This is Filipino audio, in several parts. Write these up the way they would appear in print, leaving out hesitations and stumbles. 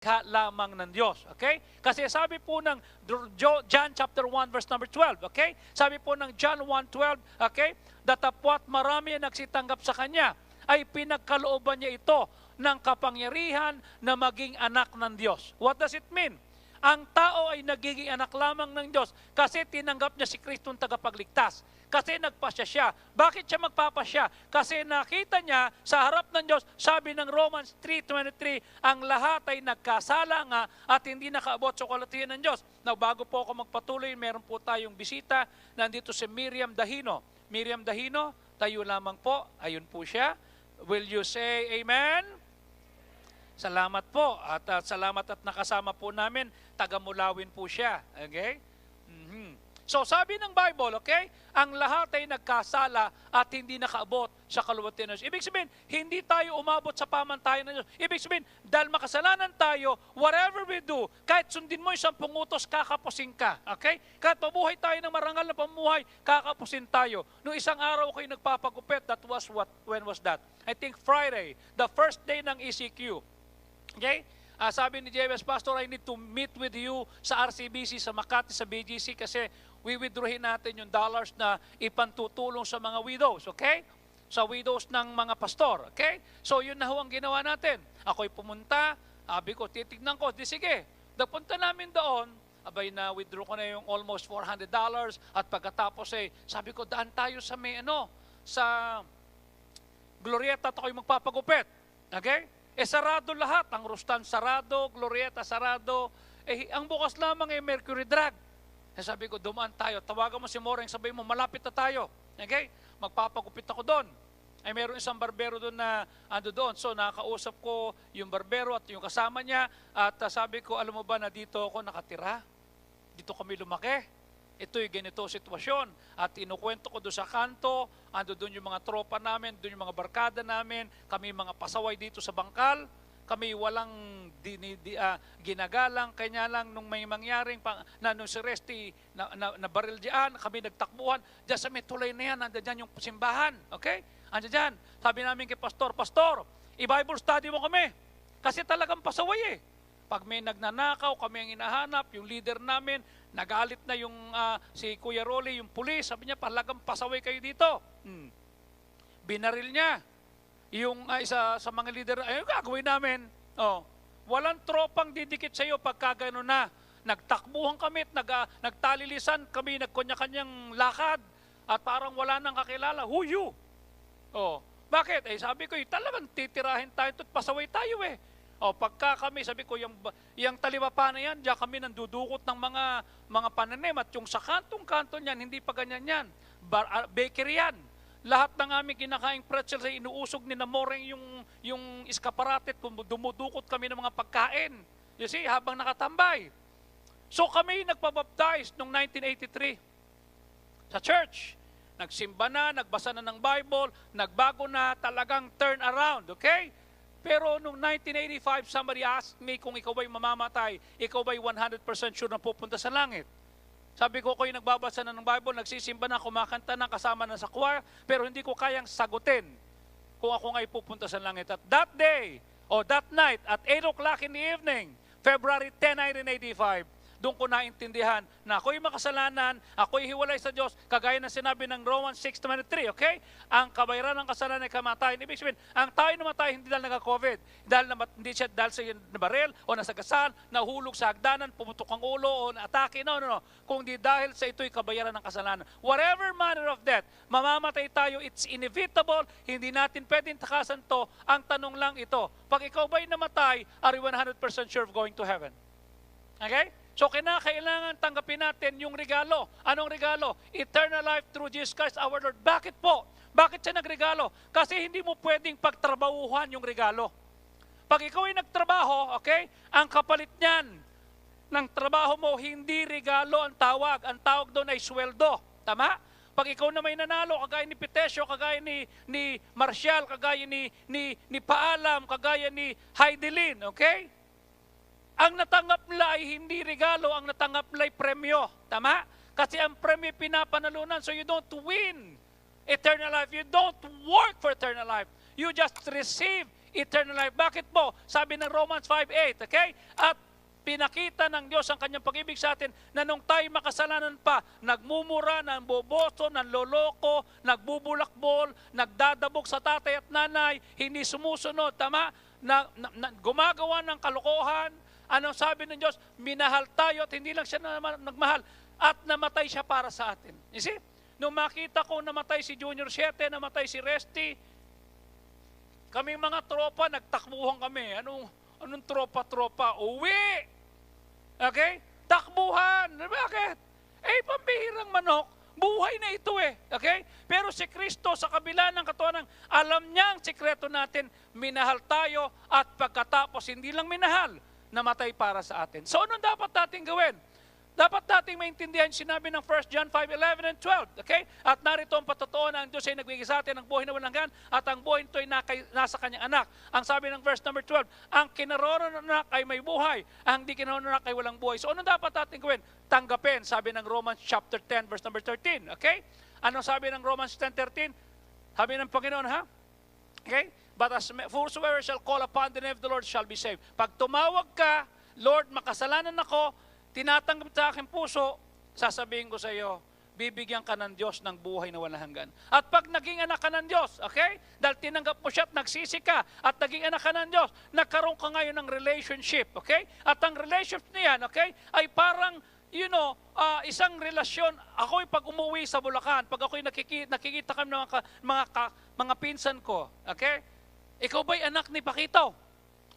ka lamang ng Diyos. Okay? Kasi sabi po ng John chapter 1 verse number 12. Okay? Sabi po ng John 1:12, okay? Datapwat marami ang nagsitanggap sa Kanya, ay pinagkalooban niya ito ng kapangyarihan na maging anak ng Diyos. What does it mean? Ang tao ay nagiging anak lamang ng Diyos kasi tinanggap niya si Kristong tagapagligtas. Kasi nagpasya siya. Bakit siya magpapasya? Kasi nakita niya sa harap ng Diyos, sabi ng Romans 3:23, ang lahat ay nagkasala nga at hindi nakaabot sa kalutihan ng Diyos. Now, bago po ako magpatuloy, meron po tayong bisita. Nandito si Miriam Dahino. Miriam Dahino, tayo lamang po. Ayun po siya. Will you say amen? Salamat po at salamat at nakasama po namin, taga-Mulawin po siya. Okay? So sabi ng Bible, okay, ang lahat ay nagkasala at hindi nakaabot sa kaluwalhatian ng Diyos. Ibig sabihin, hindi tayo umabot sa pamantayan ng Diyos. Ibig sabihin, dahil makasalanan tayo, whatever we do, kahit sundin mo yung 10 utos, kakapusin ka. Okay? Kahit mabuhay tayo ng marangal na pamuhay, kakapusin tayo. Noong isang araw kayo nagpapagupit, that was when was that? I think Friday, the first day ng ECQ. Okay? Sabi ni JBS, Pastor, I need to meet with you sa RCBC, sa Makati, sa BGC kasi withdrawin natin yung dollars na ipantutulong sa mga widows, okay? Sa widows ng mga pastor, okay? So yun na ho ang ginawa natin. Ako'y pumunta, sabi ko, titignan ko, di sige. Napunta namin doon, abay na withdraw ko na yung almost $400 at pagkatapos sabi ko, daan tayo sa sa Glorieta at ako'y magpapagupit, okay? Sarado lahat. Ang Rustan sarado, Glorieta sarado. Ang bukas lamang Mercury Drug. Sabi ko, dumaan tayo. Tawagan mo si Moreng, sabihin mo, malapit na tayo. Okay? Magpapagupit ako doon. Meron isang barbero doon na ando doon. So, nakakausap ko yung barbero at yung kasama niya. At sabi ko, alam mo ba na dito ako nakatira? Dito kami lumaki. Ito'y ganito sitwasyon. At inukwento ko doon sa kanto, ando doon yung mga tropa namin, doon yung mga barkada namin, kami mga pasaway dito sa bangkal, kami walang ginagalang, kanya lang nung may mangyaring, nung si Resty na baril diyan, kami nagtakbuhan, diyan sa may tulay na yan, nandiyan dyan yung simbahan, okay? Andiyan dyan. Sabi namin kay Pastor, i-Bible study mo kami, kasi talagang pasaway Pag may nagnanakaw, kami ang hinahanap, yung leader namin, nagalit na yung si Kuya Rolly, yung pulis, sabi niya, talagang pasaway kayo dito. Binaril niya. Yung isa sa mga leader, ayun gagawin namin. Walang tropang didikit sa iyo pagka gano'n na. Nagtakbuhan kami at nagtalilisan kami, nagkunya-kanyang lakad at parang wala nang kakilala. Who you? Bakit? Sabi ko, talagang titirahin tayo at pasaway tayo pagka kami, sabi ko, yung talibapa na yan, diyan kami nandudukot ng mga pananim at yung sa kantong-kanto niyan, hindi pa ganyan yan. Bakery yan. Lahat ng aming kinakaing pretzel ay inuusog ni Namoreng yung iskaparate at dumudukot kami ng mga pagkain. You see, habang nakatambay. So kami nagpabaptize noong 1983 sa church. Nagsimba na, nagbasa na ng Bible, nagbago na, talagang turn around, okay? Pero noong 1985, somebody asked me kung ikaw ba'y mamamatay, ikaw ba'y 100% sure na pupunta sa langit? Sabi ko, ako'y nagbabasa na ng Bible, nagsisimba na, kumakanta na, kasama na sa choir, pero hindi ko kayang sagutin kung ako nga'y pupunta sa langit. At that day, that night, at 8 o'clock in the evening, February 10, 1985, doon ko naintindihan na ako'y makasalanan, ako'y hiwalay sa Diyos, kagaya na sinabi ng Romans 6:23, okay? Ang kabayaran ng kasalanan ay kamatayan. Ibig sabihin, ang tayo namatay hindi dahil nagka-COVID, hindi siya dahil sa nabaril o nasagasaan, nahulog sa hagdanan, pumutok ang ulo o naatake, no. Kundi dahil sa ito'y kabayaran ng kasalanan. Whatever manner of death, mamamatay tayo, it's inevitable, hindi natin pwedeng takasan to. Ang tanong lang ito, pag ikaw ba'y namatay, are you 100% sure of going to heaven? Okay? So kinakailangan tanggapin natin yung regalo. Anong regalo? Eternal life through Jesus Christ our Lord. Bakit po? Bakit siya nagregalo? Kasi hindi mo pwedeng pagtrabahuhan yung regalo. Pag ikaw ay nagtrabaho, okay, ang kapalit niyan ng trabaho mo, hindi regalo ang tawag. Ang tawag doon ay sweldo. Tama? Pag ikaw na may nanalo, kagaya ni Pitesio, kagaya ni Marcial, kagaya ni Paalam, kagaya ni Heidelin, okay? Ang natanggap nila ay hindi regalo, ang natanggap nila ay premyo. Tama? Kasi ang premyo pinapanalunan, so you don't win eternal life. You don't work for eternal life. You just receive eternal life. Bakit po? Sabi ng Romans 5:8, okay? At pinakita ng Diyos ang kanyang pag-ibig sa atin na nung tayo makasalanan pa, nagmumura, namboboso, nanloloko, nagbubulakbol, nagdadabog sa tatay at nanay, hindi sumusunod, tama? Gumagawa ng kalokohan. Anong sabi ng Diyos? Minahal tayo at hindi lang siya nagmahal at namatay siya para sa atin. You see? Nung makita ko namatay si Junior 7, namatay si Resty, kaming mga tropa, nagtakbuhan kami. Anong tropa-tropa? Uwi! Okay? Takbuhan! Bakit? Pambihirang manok, buhay na ito Okay? Pero si Kristo sa kabila ng katuwanan, alam niya ang sikreto natin, minahal tayo at pagkatapos hindi lang minahal, namatay para sa atin. So anong dapat natin gawin? Dapat nating maintindihan sinabi ng 1 John 5:11 and 12. Okay? At narito ang patotoo na ang Diyos ay nagbigay sa atin ng buhay na walang hanggan at ang buhay nito ay nasa kanyang anak. Ang sabi ng verse number 12, ang kinaroon ng anak ay may buhay, ang di kinaroon ng anak ay walang buhay. So ano dapat natin gawin? Tanggapin, sabi ng Romans chapter 10 verse number 13. Okay? Ano sabi ng Romans 10:13? Sabi ng Panginoon, ha? Okay? But as whosoever shall call upon the name of the Lord shall be saved. Pag tumawag ka, Lord, makasalanan ako, tinatanggap sa aking puso, sasabihin ko sa iyo, bibigyan ka ng Diyos ng buhay na walang hanggan. At pag naging anak ka ng Diyos, okay? Dahil tinanggap mo siya at nagsisi ka, at naging anak ka ng Diyos, nagkaroon ka ngayon ng relationship, okay? At ang relationship niyan, okay, ay parang, isang relasyon. Ako'y pag umuwi sa Bulacan, pag ako'y nakikita kami ng mga pinsan ko, okay? Ikaw ba'y anak ni Pakitaw?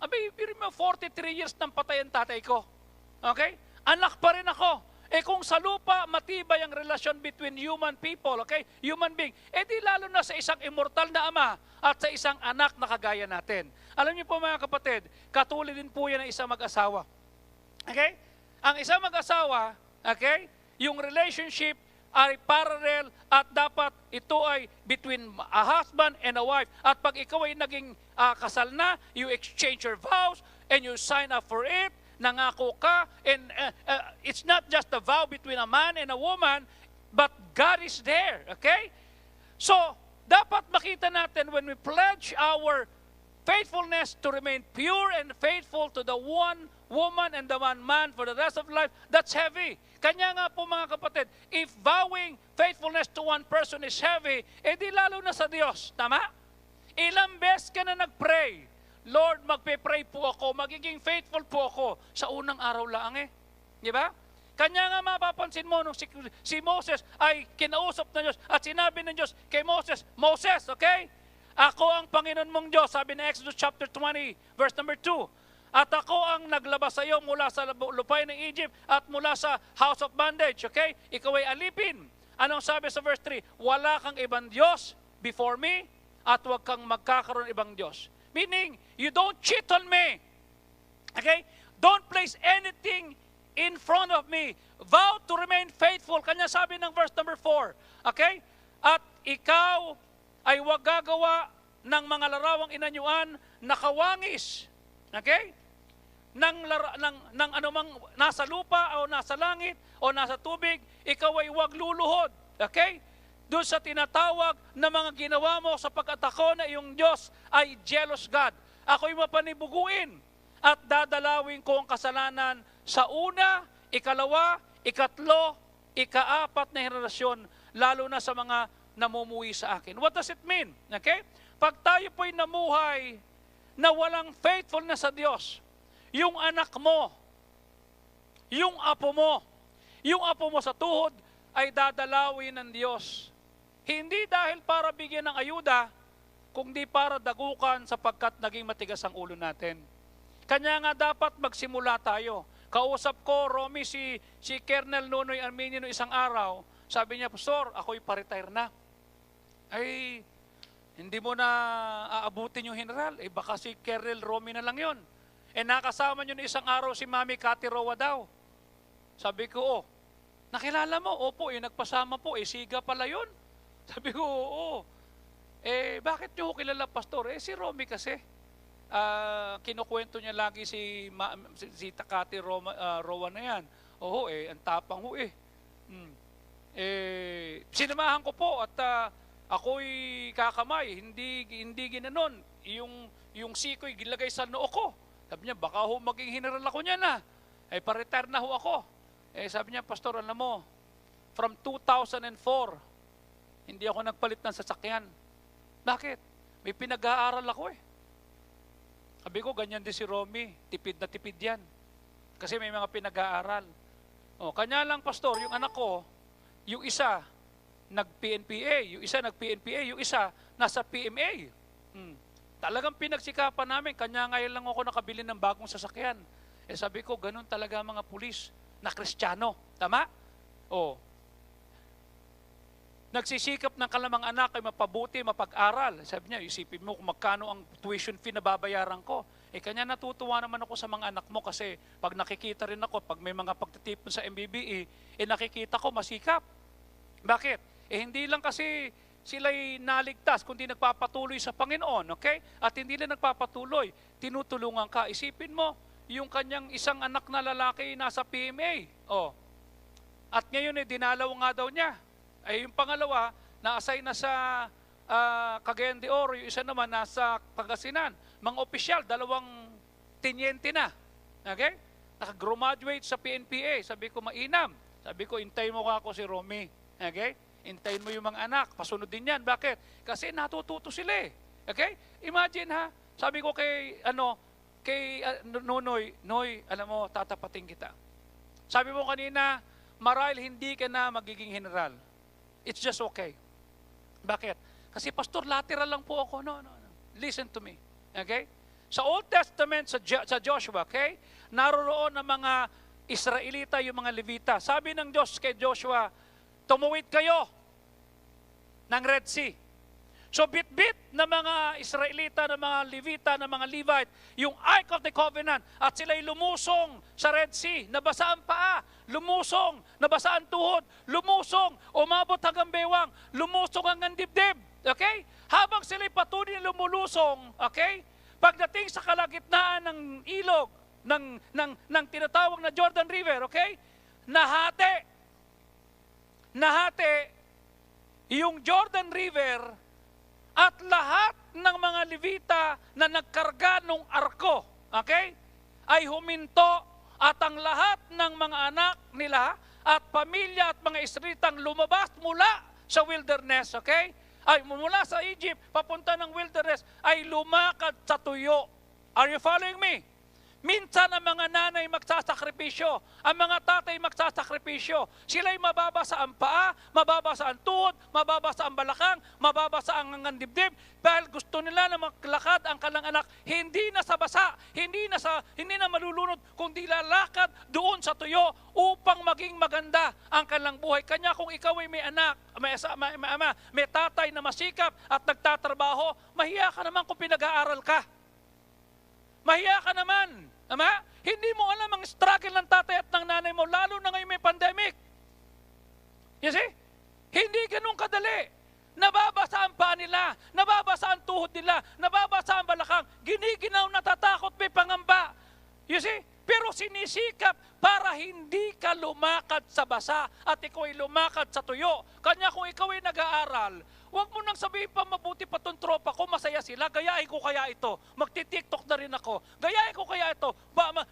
Abay, 43 years nang patay ang tatay ko. Okay? Anak pa rin ako. Kung sa lupa, matibay ang relasyon between human people, okay? Human being. Di lalo na sa isang immortal na ama at sa isang anak na kagaya natin. Alam niyo po mga kapatid, katulad din po yan ng isang mag-asawa. Okay? Ang isang mag-asawa, okay? Yung relationship ay parallel at dapat ito ay between a husband and a wife. At pag ikaw ay naging kasal na, you exchange your vows and you sign up for it, nangako ka, and it's not just a vow between a man and a woman, but God is there, okay? So, dapat makita natin when we pledge our faithfulness to remain pure and faithful to the one woman and the one man for the rest of life, that's heavy. Kanya nga po mga kapatid, if vowing faithfulness to one person is heavy, di lalo na sa Diyos, tama? Ilang beses ka na nag-pray, Lord, magpe-pray po ako, magiging faithful po ako sa unang araw lang Di ba? Kanya nga mapapansin mo nung si Moses ay kinausap ng Diyos at sinabi ng Diyos kay Moses, Moses, okay? Ako ang Panginoon mong Diyos, sabi ng Exodus chapter 20, verse number 2. At ako ang naglabas sa iyo mula sa lupay ng Egypt at mula sa house of bondage, okay? Ikaw ay alipin. Anong sabi sa verse 3? Wala kang ibang Diyos before me at huwag kang magkakaroon ibang Diyos. Meaning, you don't cheat on me. Okay? Don't place anything in front of me. Vow to remain faithful. Kanya sabi ng verse number 4. Okay? At ikaw ay huwag gagawa ng mga larawang inanyuan na kawangis. Okay? Ng anumang nasa lupa o nasa langit o nasa tubig, ikaw ay huwag luluhod. Okay? Doon sa tinatawag na mga ginawa mo sapagkat ako na iyong Diyos ay jealous God. Ako'y mapanibuguin at dadalawin ko ang kasalanan sa una, ikalawa, ikatlo, ikaapat na henerasyon, lalo na sa mga namumuwi sa akin. What does it mean? Okay? Pag tayo po'y namuhay na walang faithfulness sa Diyos, yung anak mo, yung apo mo sa tuhod ay dadalawin ng Diyos. Hindi dahil para bigyan ng ayuda, kundi para dagukan sapagkat naging matigas ang ulo natin. Kanya nga dapat magsimula tayo. Kausap ko, Romy, si Colonel Nunoy Arminio isang araw, sabi niya, Pastor, ako'y pa-retire na. Ay, hindi mo na aabutin yung general. Baka si Colonel Romy na lang yon. Nakasama nyo na isang araw si Mami Cathy Roa daw. Sabi ko, nakilala mo? Opo, nagpasama po. Siga pala yun. Sabi ko, oo. Bakit nyo kilala, Pastor? Si Romy kasi. Kinukwento niya lagi si Cathy Roa na yan. Oo, ang tapang ho Sinamahan ko po at ako'y kakamay. Hindi ginanon. Yung yung sikoy gilagay sa noo ko. Sabi niya, baka ho maging general ako niya na. Pa-retire na ho ako. Sabi niya, Pastor, alam mo, from 2004, hindi ako nagpalit ng sasakyan. Bakit? May pinag-aaral ako Sabi ko, ganyan din si Romy. Tipid na tipid yan. Kasi may mga pinag-aaral. Kanya lang, Pastor, yung anak ko, yung isa, nag-PNPA, yung isa nag-PNPA, yung isa, nasa PMA. Talagang pinagsikapan namin. Kanya ngayon lang ako nakabili ng bagong sasakyan. Sabi ko, ganun talaga mga pulis na Kristiyano. Tama? Nagsisikap ng kalamang anak ay mapabuti, mapag-aral. Sabi niya, isipin mo kung magkano ang tuition fee na babayaran ko. Kanya natutuwa naman ako sa mga anak mo kasi pag nakikita rin ako, pag may mga pagtitipon sa MBBE, nakikita ko masikap. Bakit? Hindi lang kasi sila'y naligtas, kundi nagpapatuloy sa Panginoon, okay? At hindi lang nagpapatuloy, tinutulungan ka. Isipin mo, yung kanyang isang anak na lalaki nasa PMA. At ngayon dinalaw nga daw niya. Yung pangalawa, na-assign na sa Cagayan de Oro, yung isa naman nasa Pangasinan. Mga opisyal, 2 tenyente na. Okay? Nakagraduate sa PNPA. Sabi ko, mainam. Sabi ko, intayin mo ako si Romy. Okay? Intayin mo yung mga anak. Pasunod din yan. Bakit? Kasi natututo sila Okay? Imagine sabi ko kay Noy, alam mo, tatapatin kita. Sabi mo kanina, marahil hindi ka na magiging general. It's just okay. Bakit? Kasi Pastor, lateral lang po ako. No. Listen to me. Okay? Sa Old Testament, sa Joshua, okay? Naroroon ng mga Israelita, yung mga Levita. Sabi ng Diyos kay Joshua, tumuwid kayo ng Red Sea. So bit-bit na mga Israelita, na mga Levita, na mga Levite, yung Ark of the Covenant, at sila'y lumusong sa Red Sea, nabasa ang paa, lumusong, nabasa ang tuhod, lumusong, umabot hanggang bewang, lumusong hanggang dibdib. Okay? Habang sila'y patuloy na lumulusong, okay? Pagdating sa kalagitnaan ng ilog, ng tinatawag na Jordan River, okay? Nahati yung Jordan River at lahat ng mga Levita na nagkarga ng arko, okay, ay huminto at ang lahat ng mga anak nila at pamilya at mga Israelitang lumabas mula sa wilderness, okay, ay mula sa Egypt, papunta ng wilderness, ay lumakad sa tuyo. Are you following me? Minsan ang mga nanay magsasakripisyo, ang mga tatay magsasakripisyo. Sila'y mababasa ang paa, mababasa ang tuhod, mababasa ang balakang, mababasa ang dibdib, dahil gusto nila na maglakad ang kanilang anak, hindi na sa basa, hindi na malulunod, kundi lalakad doon sa tuyo upang maging maganda ang kanilang buhay. Kanya kung ikaw ay may anak, may ama, may tatay na masikap at nagtatrabaho, mahiya ka naman kung pinag-aaral ka. Mahiya ka naman. Ama? Hindi mo alam ang struggle ng tatay at ng nanay mo, lalo na ngayon may pandemic. You see? Hindi ganun kadali. Nababasa ang paa nila, nababasa ang tuhod nila, nababasa ang balakang, giniginaw, natatakot, may pangamba. You see? Pero sinisikap para hindi ka lumakad sa basa at ikaw ay lumakad sa tuyo. Kanya kung ikaw ay nag-aaral, huwag mo nang sabihin pa mabuti pa itong tropa ko, masaya sila, gayahin ko kaya ito. Magti-TikTok na rin ako. Gayahin ko kaya ito.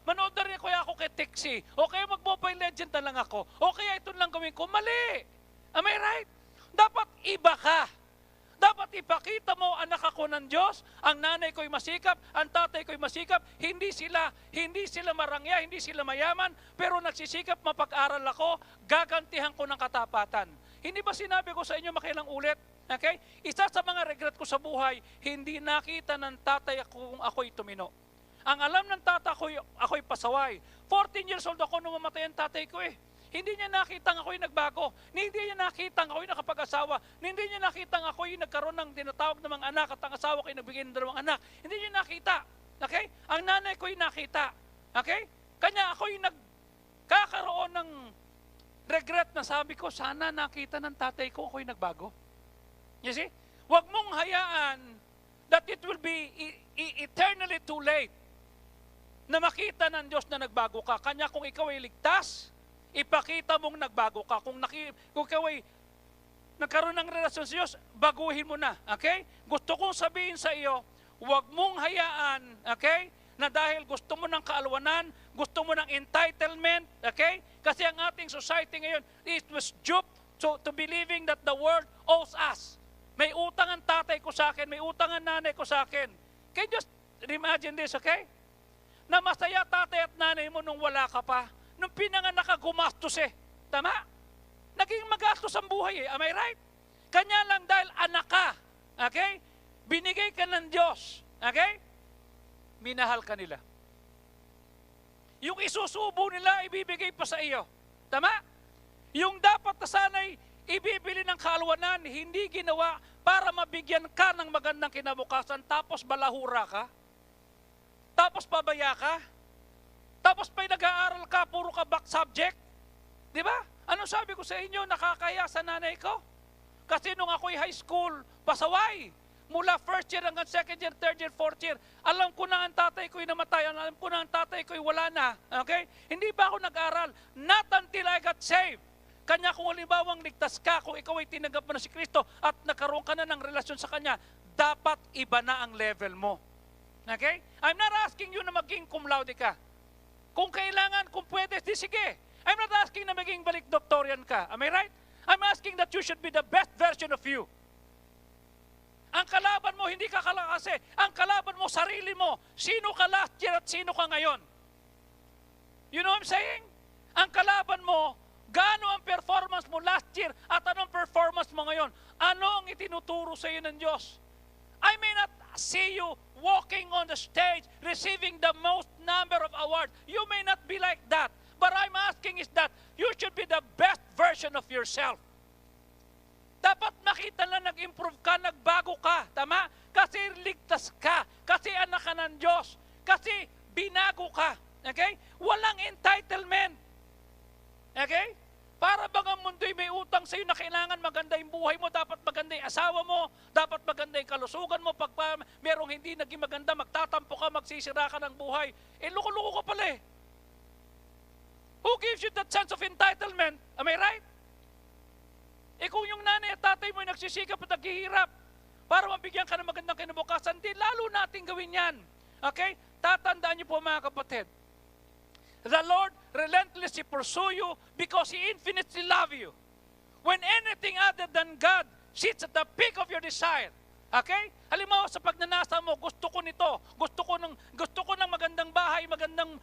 Manood na rin kaya ako kay Tixie. O kaya mag-Mobile Legend na lang ako. O kaya ito lang gawin ko. Mali. Am I right? Dapat iba ka. Dapat ipakita mo, anak ako ng Diyos, ang nanay ko'y masikap, ang tatay ko'y masikap, hindi sila marangya, hindi sila mayaman, pero nagsisikap, mapag-aral ako, gagantihan ko ng katapatan. Hindi ba sinabi ko sa inyo makilang ulit? Okay? Isa sa mga regret ko sa buhay, hindi nakita ng tatay kung ako'y tumino. Ang alam ng tatay ako'y pasaway. 14 years old ako nung mamatay ang tatay ko Hindi niya nakita ako'y nagbago. Hindi niya nakita ako'y nakapag-asawa. Hindi niya nakita ako'y nagkaroon ng tinatawag ng mga anak at ang asawa ko'y nagbigay ng 2 anak. Hindi niya nakita. Okay? Ang nanay ko'y nakita. Okay? Kanya ako'y nagkakaroon ng regret na sabi ko, sana nakita ng tatay ko ako'y nagbago. You see? Huwag mong hayaan that it will be eternally too late na makita ng Diyos na nagbago ka. Kanya kung ikaw ay ligtas, ipakita mong nagbago ka. Kung ikaw ay nagkaroon ng relasyon sa Diyos, baguhin mo na. Okay? Gusto kong sabihin sa iyo, Huwag mong hayaan, okay, na dahil gusto mo ng kaalwanan, gusto mo ng entitlement, okay? Kasi ang ating society ngayon, it was duped to believing that the world owes us. May utang ang tatay ko sa akin, may utang ang nanay ko sa akin. Can you just imagine this, okay? Na masaya tatay at nanay mo nung wala ka pa. Nung pinanganak ka, gumastos eh. Tama? Naging magastos ang buhay eh. Am I right? Kanya lang dahil anak ka. Okay? Binigay ka ng Diyos. Okay? Minahal ka nila. Yung isusubo nila, ibibigay pa sa iyo. Tama? Yung dapat na sana'y ibibili ng kaalwanan, hindi ginawa para mabigyan ka ng magandang kinabukasan, tapos balahura ka, tapos pabaya ka, tapos pa'y nag-aaral ka, puro ka back subject. Di ba? Anong sabi ko sa inyo, nakakaya sa nanay ko? Kasi nung ako'y high school, pasaway. Mula first year hanggang second year, third year, fourth year, alam ko na ang tatay ko'y namatay, alam ko na ang tatay ko'y wala na. Okay? Hindi ba ako nag-aral? Not until I got saved. Kanya kung halimbawang ligtas ka, kung ikaw ay tinanggap mo na si Kristo at nagkaroon ka na ng relasyon sa Kanya, dapat iba na ang level mo. Okay? I'm not asking you na maging cum laude ka. Kung kailangan, kung pwede, di sige. I'm not asking na maging valedictorian ka. Am I right? I'm asking that you should be the best version of you. Ang kalaban mo, hindi ka kalakase. Ang kalaban mo, sarili mo. Sino ka last year at sino ka ngayon? You know what I'm saying? Ang kalaban mo, gaano ang performance mo last year at anong performance mo ngayon? Ano ang itinuturo sa iyo ng Diyos? I may not see you walking on the stage, receiving the most number of awards. You may not be like that. But I'm asking is that you should be the best version of yourself. Dapat makita na nag-improve ka, nagbago ka. Tama? Kasi ligtas ka. Kasi anak ka ng Diyos. Kasi binago ka. Okay? Walang entitlement. Okay? Para bang ang mundo'y may utang sa'yo na kailangan maganda yung buhay mo, dapat maganda yung asawa mo, dapat maganda yung kalusugan mo, pag merong hindi naging maganda, magtatampo ka, magsisira ka ng buhay. Eh, loko-loko ka pala eh. Who gives you that sense of entitlement? Am I right? Eh kung yung nanay at tatay mo ay nagsisikap at naghihirap para mabigyan ka ng magandang kinabukasan, di lalo natin gawin yan. Okay? Tatandaan niyo po mga kapatid. The Lord relentlessly pursue you because He infinitely love you. When anything other than God sits at the peak of your desire, okay? Halimbawa sa pagnanasa mo, gusto ko nito, gusto ko ng magandang bahay, magandang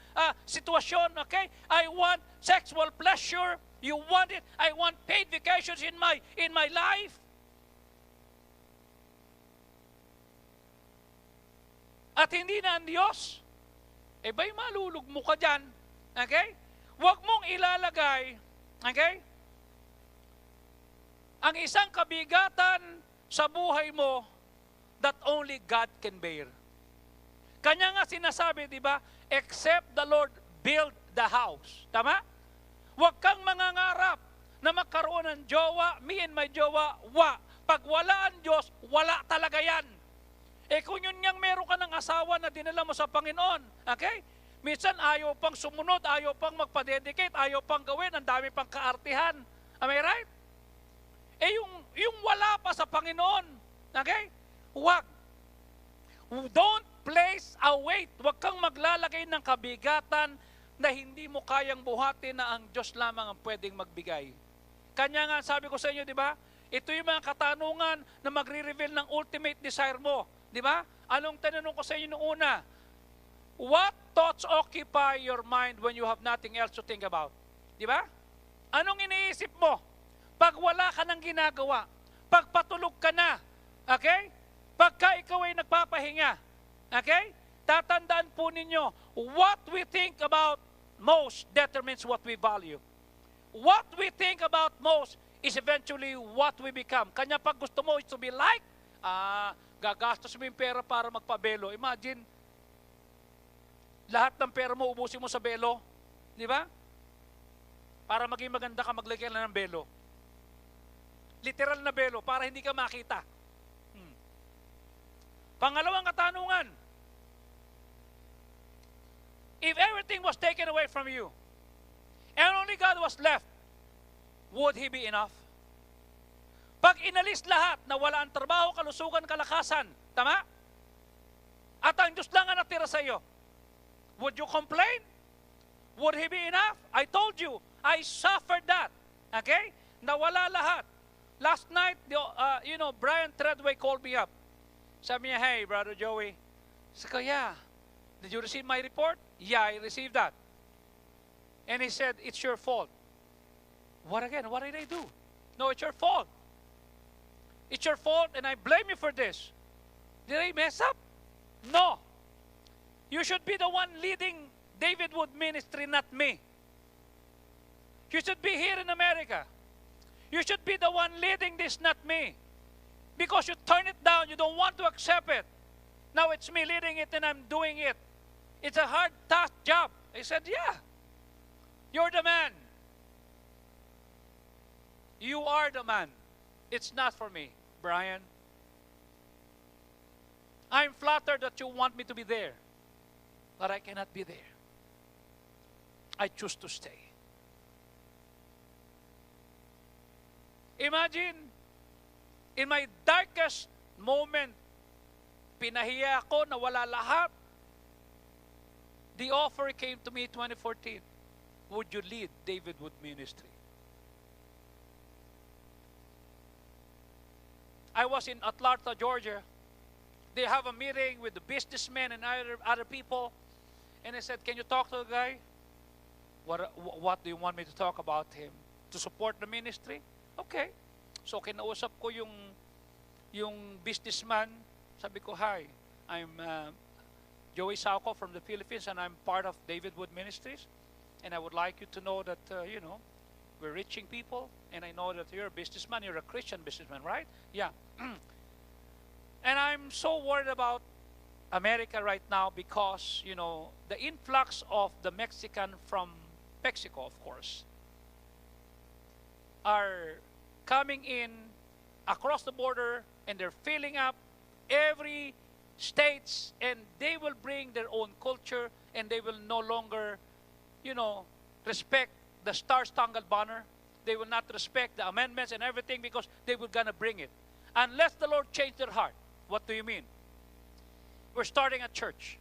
sitwasyon, okay? I want sexual pleasure. You want it? I want paid vacations in my life. At hindi na ang Diyos, eh ba'y malulugmo ka dyan? Okay? Huwag mong ilalagay, okay, ang isang kabigatan sa buhay mo that only God can bear. Kanya nga sinasabi, di ba, except the Lord build the house. Tama? Huwag kang mangangarap na magkaroon ng jowa, me and my jowa, Pag wala ang Diyos, wala talaga yan. Eh kung yun ngang meron ka ng asawa na dinala mo sa Panginoon, okay? Minsan ayaw pang sumunod, ayaw pang magpa-dedicate, ayaw pang gawin, ang dami pang kaartihan. Am I right? Eh yung wala pa sa Panginoon, okay? Huwag. Don't place a weight. Huwag kang maglalagay ng kabigatan na hindi mo kayang buhatin na ang Diyos lamang ang pwedeng magbigay. Kanya nga sabi ko sa inyo, di ba? Ito yung mga katanungan na magre-reveal ng ultimate desire mo. Di ba? Anong tanong ko sa inyo noong una? What thoughts occupy your mind when you have nothing else to think about? Di ba? Anong iniisip mo? Pag wala ka ng ginagawa, pag patulog ka na, okay? Pagka ikaw ay nagpapahinga, okay? Tatandaan po ninyo, what we think about most determines what we value. What we think about most is eventually what we become. Kanya pag gusto mo is to be like, gagastos mo yung pera para magpabelo. Imagine, lahat ng pera mo ubusin mo sa belo. Di ba? Para maging maganda ka, maglagay lang ng belo. Literal na belo, para hindi ka makita. Pangalawang katanungan, if everything was taken away from you, and only God was left, would He be enough? Pag inalis lahat na wala ang trabaho, kalusugan, kalakasan, tama? At ang Diyos lang ang natira sa iyo. Would you complain? Would He be enough? I told you, I suffered that. Okay? Nawala lahat. Last night, Brian Treadway called me up. Sabi niya, hey, Brother Joey. Sabi ko, yeah. Did you receive my report? Yeah, I received that. And he said, it's your fault. What again? What did I do? No, it's your fault. It's your fault and I blame you for this. Did I mess up? No. You should be the one leading David Wood Ministry, not me. You should be here in America. You should be the one leading this, not me. Because you turn it down, you don't want to accept it. Now it's me leading it and I'm doing it. It's a hard, tough job. I said, yeah. You're the man. You are the man. It's not for me, Brian. I'm flattered that you want me to be there. But I cannot be there. I choose to stay. Imagine, in my darkest moment, pinahiya ako, nawala lahat. The offer came to me in 2014. Would you lead David Wood Ministry? I was in Atlanta, Georgia. They have a meeting with the businessmen and other people. And I said, can you talk to the guy? What do you want me to talk about him? To support the ministry? Okay. So kinausap ko yung businessman. Sabi ko, hi, I'm Joey Sauco from the Philippines and I'm part of David Wood Ministries. And I would like you to know that, we're reaching people. And I know that you're a businessman. You're a Christian businessman, right? Yeah. And I'm so worried about America right now because, the influx of the Mexican from Mexico, of course, are coming in across the border and they're filling up every states and they will bring their own culture and they will no longer, respect the Star-Spangled Banner. They will not respect the amendments and everything because they were going to bring it. Unless the Lord changed their heart. What do you mean? We're starting a church,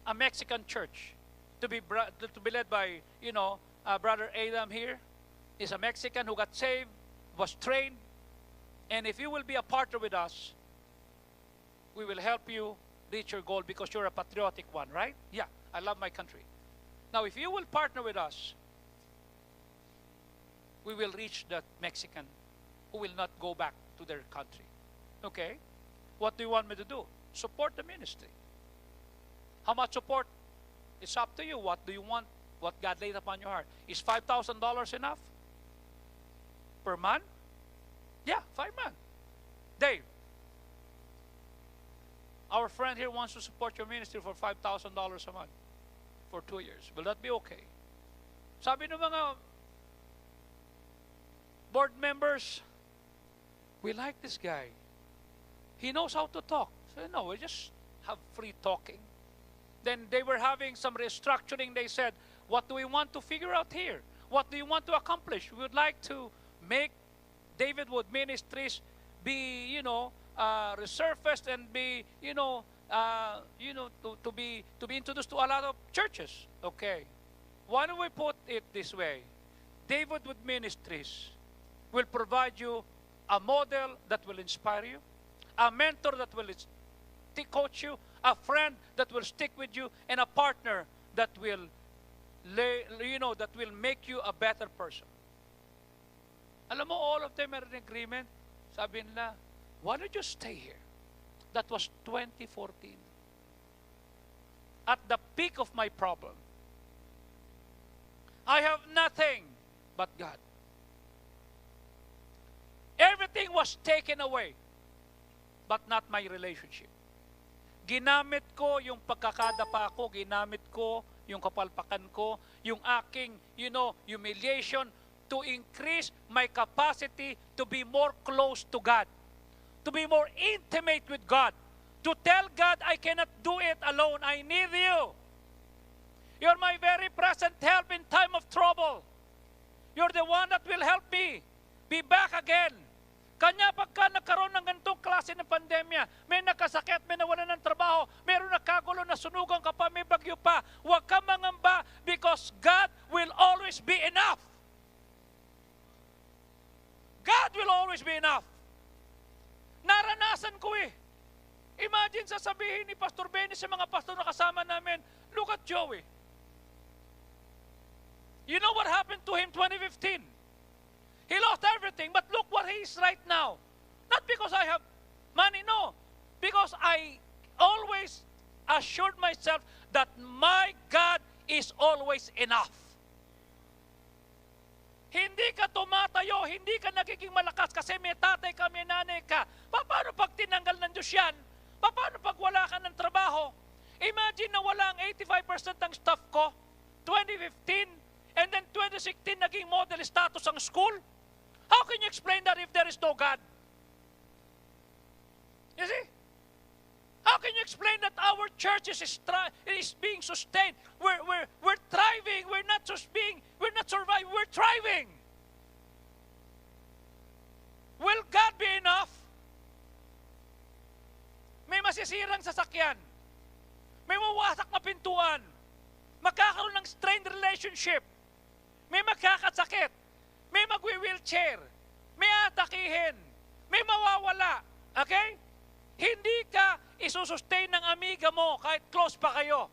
a Mexican church, to be led by, Brother Adam here. Is a Mexican who got saved, was trained, and if you will be a partner with us, we will help you reach your goal because you're a patriotic one, right? Yeah, I love my country. Now, if you will partner with us, we will reach that Mexican who will not go back to their country. Okay? What do you want me to do? Support the ministry. How much support? It's up to you. What do you want? What God laid upon your heart. Is $5,000 enough? Per month? Yeah, 5 months. Dave, our friend here wants to support your ministry for $5,000 a month for 2 years. Will that be okay? Sabi ng mga board members, we like this guy. He knows how to talk. So, no, we just have free talking. Then they were having some restructuring. They said, what do we want to figure out here? What do you want to accomplish? We would like to make David Wood Ministries be, resurfaced and be, to be introduced to a lot of churches. Okay. Why don't we put it this way? David Wood Ministries will provide you a model that will inspire you, a mentor that will coach you, a friend that will stick with you, and a partner that will, that will make you a better person. Alam mo, all of them are in agreement. Sabi nila, why don't you stay here? That was 2014. At the peak of my problem. I have nothing but God. Everything was taken away, but not my relationship. Ginamit ko yung pagkakadapa ko, ginamit ko yung kapalpakan ko, yung aking, humiliation to increase my capacity to be more close to God, to be more intimate with God, to tell God I cannot do it alone. I need you. You're my very present help in time of trouble. You're the one that will help me be back again. Kanya pagka nagkaroon ng ganitong klase ng pandemya, may nakasakit, may nawalan ng trabaho, meron nagkagulo, nasunugan ka pa, may bagyo pa, huwag ka mangamba because God will always be enough. God will always be enough. Naranasan ko eh. Imagine sasabihin ni Pastor Benny sa mga pastor na kasama namin, look at Joey. You know what happened to him 2015? He lost everything, but look what he is right now. Not because I have money, no. Because I always assured myself that my God is always enough. Hindi ka tumatayo, hindi ka nagiging malakas kasi may tatay ka, may nanay ka. Paano pag tinanggal ng Diyos yan? Paano pag wala ka ng trabaho? Imagine na wala ang 85% ng staff ko, 2015, and then 2016 naging model status ang school. How can you explain that if there is no God? You see? How can you explain that our church is being sustained? We're thriving. We're not surviving. We're thriving. Will God be enough? May masisirang sasakyan. May mawasak na pintuan. Magkakaroon ng strained relationship. May magkakasakit. May magwi-wheelchair. May atakihin. May mawawala. Okay? Hindi ka isusustain ng amiga mo kahit close pa kayo.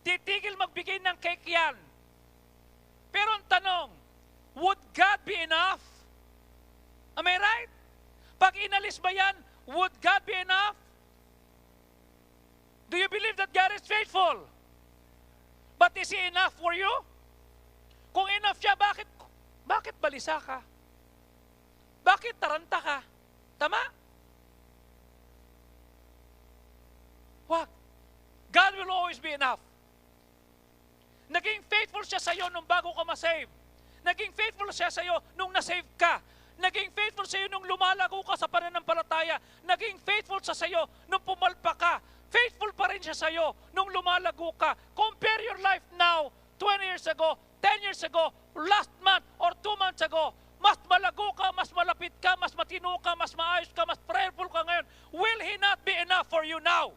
Titigil magbigay ng cake yan. Pero ang tanong, would God be enough? Am I right? Pag inalis ba yan, would God be enough? Do you believe that God is faithful? But is He enough for you? Kung enough siya, bakit balisa ka? Bakit taranta ka? Tama? Wag. God will always be enough. Naging faithful siya sa iyo nung bago ka ma-save. Naging faithful siya sa iyo nung na-save ka. Naging faithful sa iyo nung lumalago ka sa pananampalataya. Naging faithful siya sa iyo nung pumalpa ka. Faithful pa rin siya sa iyo nung lumalago ka. Compare your life now, 20 years ago, 10 years ago, last month, or 2 months ago. Mas malago ka, mas malapit ka, mas matino ka, mas maayos ka, mas prayerful ka ngayon. Will He not be enough for you now?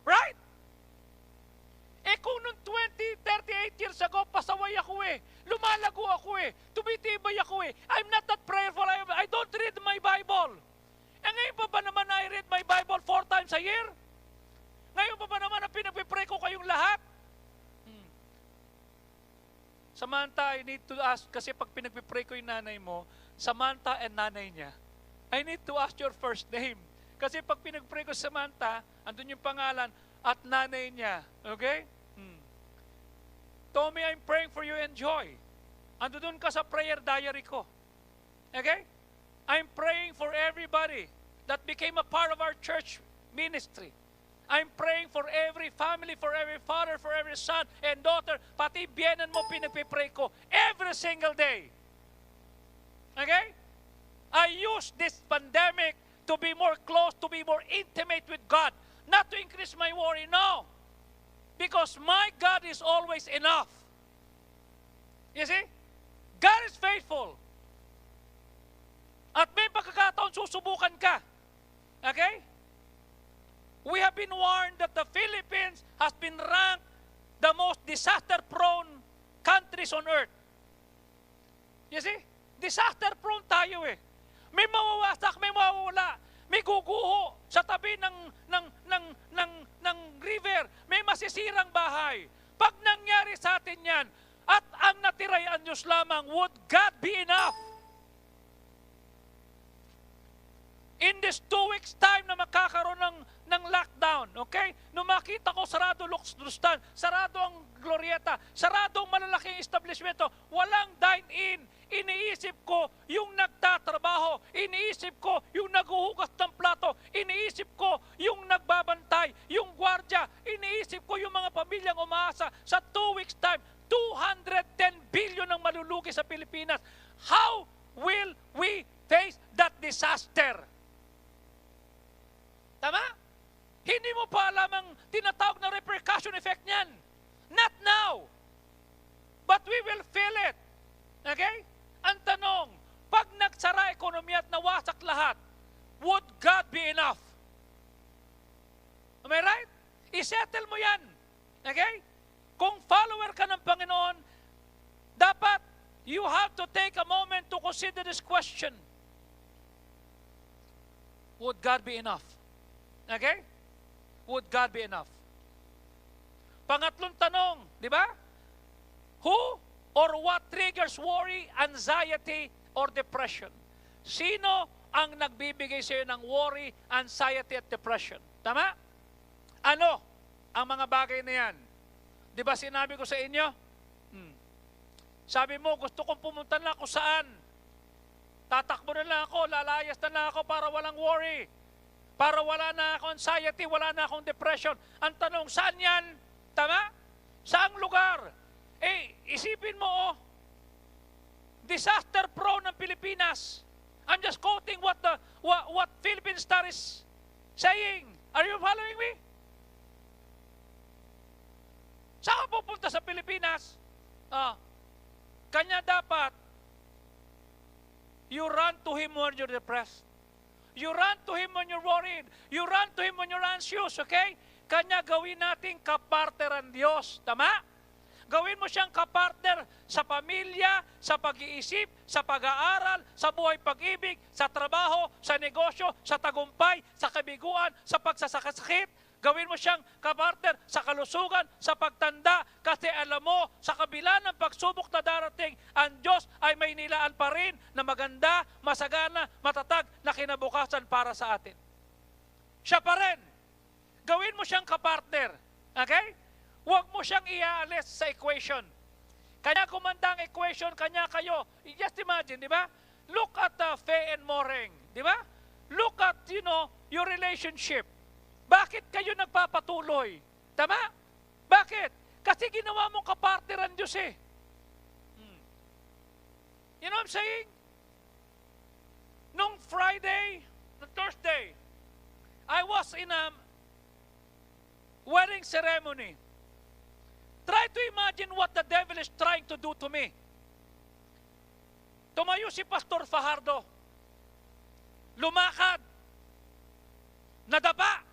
Right? Eh kung nung 20, 38 years ago, pasaway ako eh. Lumalago ako eh. Tumitibay ako eh. I'm not that prayerful. I don't read my Bible. Eh ngayon pa ba naman I read my Bible 4 times a year? Ngayon pa ba naman ang pinagpipray ko kayong lahat? Samantha, I need to ask, kasi pag pinagpipray ko yung nanay mo, Samantha and nanay niya, I need to ask your first name. Kasi pag pinagpray ko Samantha, andun yung pangalan at nanay niya. Okay? Tommy, I'm praying for you and Joy. Andun ka sa prayer diary ko. Okay? I'm praying for everybody that became a part of our church ministry. I'm praying for every family, for every father, for every son and daughter. Pati biyenan mo pinagpipray ko every single day. Okay? I use this pandemic to be more close, to be more intimate with God. Not to increase my worry, no. Because my God is always enough. You see? God is faithful. At may pagkakataon susubukan ka. Okay? We have been warned that the Philippines has been ranked the most disaster-prone countries on earth. You see? Disaster-prone tayo eh. May mawawasak, may mawawala, may guguho sa tabi ng river, may masisirang bahay. Pag nangyari sa atin yan, at ang natiray ang Diyos lamang, would God be enough? In this 2 weeks time na magkakaroon ng lockdown, okay? Nung makita ko sarado Luxdustan, sarado ang Glorieta, sarado ang malalaking establishmento, walang dine-in, iniisip ko yung nagtatrabaho, iniisip ko yung naghuhugas ng plato, iniisip ko yung nagbabantay, yung gwardya, iniisip ko yung mga pamilyang umaasa. Sa 2 weeks time, 210 billion ang malulugi sa Pilipinas. How will we face that disaster? Tama? Hindi mo pa alam ang tinatawag na repercussion effect niyan. Not now. But we will feel it. Okay? Ang tanong, pag nagsara would God be enough? Am I right? I-settle mo yan. Okay? Kung follower ka ng Panginoon, dapat you have to take a moment to consider this question. Would God be enough? Okay? Would God be enough? Pangatlong tanong, di ba? Who or what triggers worry, anxiety, or depression? Sino ang nagbibigay sa iyo ng worry, anxiety, at depression? Tama? Ano ang mga bagay na yan? Di ba sinabi ko sa inyo? Sabi mo, gusto kong pumunta na kung saan. Tatakbo na lang ako, lalayas na lang ako para walang worry. Para wala na akong anxiety, wala na akong depression. Ang tanong, saan yan? Tama? Saang lugar? Isipin mo, disaster prone ng Pilipinas. I'm just quoting what Philippine Star is saying. Are you following me? Saan ka pupunta sa Pilipinas? Kanya dapat, you run to Him when you're depressed. You run to Him when you're worried. You run to Him when you're anxious, okay? Kanya gawin natin kapartner ang Diyos. Tama? Gawin mo siyang kapartner sa pamilya, sa pag-iisip, sa pag-aaral, sa buhay pag-ibig, sa trabaho, sa negosyo, sa tagumpay, sa kabiguan, sa pagsasakasakit. Gawin mo siyang kapartner sa kalusugan, sa pagtanda, kasi alam mo, sa kabila ng pagsubok na darating, ang Diyos ay may nilaan pa rin na maganda, masagana, matatag na kinabukasan para sa atin. Siya pa rin. Gawin mo siyang kapartner. Okay? Huwag mo siyang iaalis sa equation. Kanya kumanda ang equation, kanya kayo. Just imagine, di ba? Look at Faye and Moreng, di ba? Look at, your relationship. Bakit kayo nagpapatuloy? Tama? Bakit? Kasi ginawa mong kapartner ang Diyos eh. You know what I'm saying? Nung Thursday, I was in a wedding ceremony. Try to imagine what the devil is trying to do to me. Tumayo si Pastor Fajardo. Lumakad. Nadapa.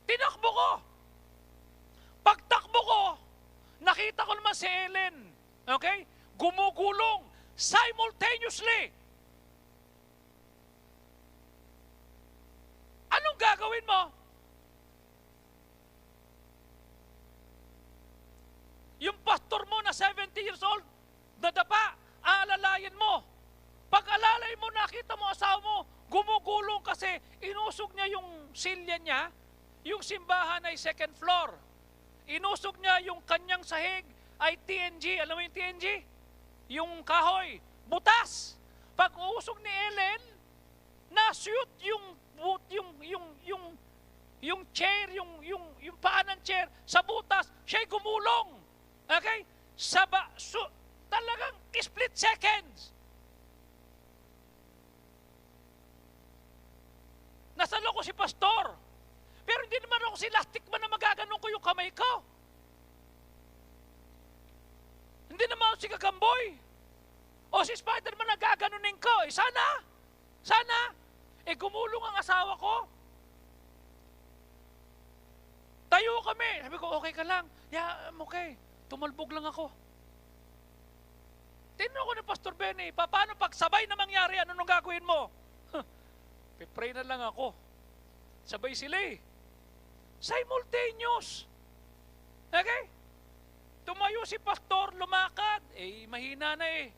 Tinakbo ko. Pagtakbo ko, nakita ko naman si Ellen. Okay? Gumugulong simultaneously. Anong gagawin mo? Yung pastor mo na 70 years old, nadapa, aalalayan mo. Pag alalay mo, nakita mo asawa mo, gumugulong kasi inusog niya yung silya niya. Yung simbahan ay second floor. Inusog niya yung kanyang sahig ay TNG. Alam mo yung TNG? Yung kahoy. Butas. Pag uusog ni Ellen, na-shoot yung chair, yung paa ng chair sa butas, siya'y gumulong. Okay? Talagang split seconds. Nasalo ko si pastor. Pero hindi naman ako si Lastic man na magaganon ko yung kamay ko. Hindi naman ako si Kagamboy. O si Spider-Man na gaganunin ko. Sana. Gumulong ang asawa ko. Tayo kami. Sabi ko, okay ka lang. Yeah, I'm okay. Tumalbog lang ako. Tinanong ko ni Pastor Benny, paano pag sabay na mangyari, ano nung gagawin mo? Pipray na lang ako. Sabay sila eh. Simultaneous. Okay? Tumayo si pastor, lumakad. Mahina na eh.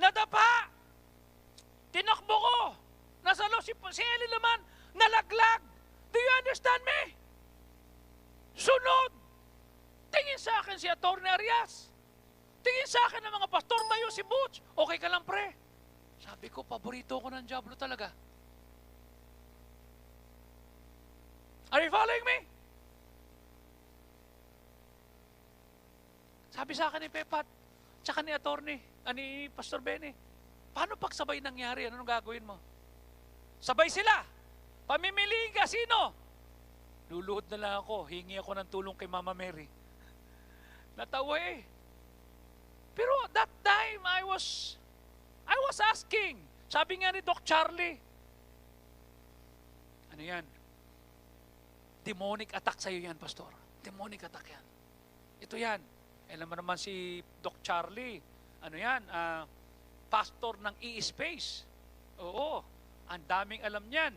Nadapa. Tinakbo ko. Nasalo si Eli naman, nalaglag. Do you understand me? Sunod. Tingin sa akin si Atty. Arias. Tingin sa akin ng mga pastor, tayo si Butch. Okay ka lang pre. Sabi ko, paborito ko ng Diablo talaga. Are you following me? Sabi sa akin ni Pepat, tsaka ni ni Pastor Benny, paano pag sabay nangyari? Ano gagawin mo? Sabay sila. Pamimiliin ka, sino? Luluhod na lang ako, hingi ako ng tulong kay Mama Mary. Natawa eh. Pero that time, I was asking, Sabi nga ni Doc Charlie, ano yan? Demonic attack sa'yo yan, Pastor. Demonic attack yan. Ito yan. Alam mo naman si Doc Charlie, ano yan? Pastor ng E-Space. Oo. Ang daming alam niyan.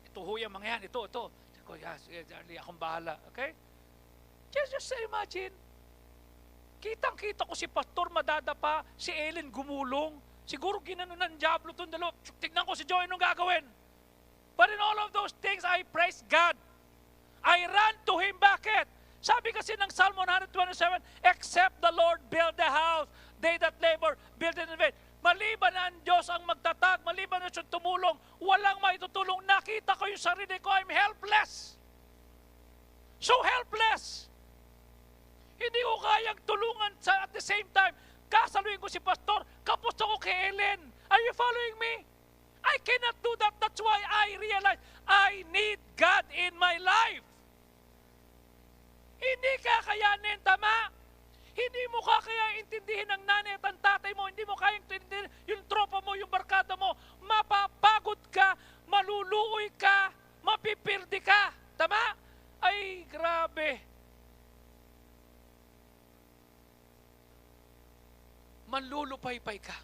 Ito ho yung mga yan. Ito. Ko, yes, Charlie, akong bahala. Okay? Just imagine. Kitang-kita ko si Pastor madadapa, si Ellen gumulong. Siguro ginano ng Diablo itong dalawa. Tignan ko si Joy nung gagawin. But in all of those things, I praise God. I ran to Him. Bakit? Sabi kasi ng Psalm 127, except the Lord build the house, they that labor, build it in vain. Maliban na ang Diyos ang magtatag, maliban na siyang tumulong, walang maitutulong. Nakita ko yung sarili ko, I'm helpless. So helpless. Hindi ko kayang tulungan at the same time. Kasaluhin ko si Pastor, kapos ako kay Ellen. Are you following me? I cannot do that. That's why I realize I need God in my life. Hindi kakayanin, tama? Hindi mo kaya intindihin ng nanay at ang tatay mo, hindi mo kaya intindihin yung tropa mo, yung barkada mo, mapapagod ka, maluluoy ka, mapipirdi ka. Tama? Ay, grabe. Manlulupay-pay ka.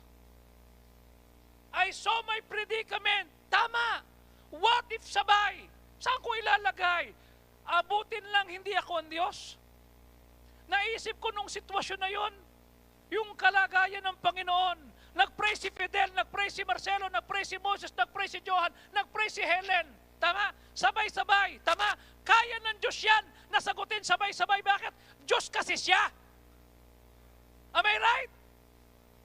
I saw my predicament. Tama. What if sabay? Saan ko ilalagay? Abutin lang hindi ako ang Diyos. Naisip ko nung sitwasyon na yon, yung kalagayan ng Panginoon. Nag-pray si Fidel, nag-pray si Marcelo, nag-pray si Moses, nag-pray si Johan, nag-pray si Helen. Tama? Sabay-sabay. Tama? Kaya ng Diyos yan nasagutin sabay-sabay. Bakit? Diyos kasi siya. Am I right?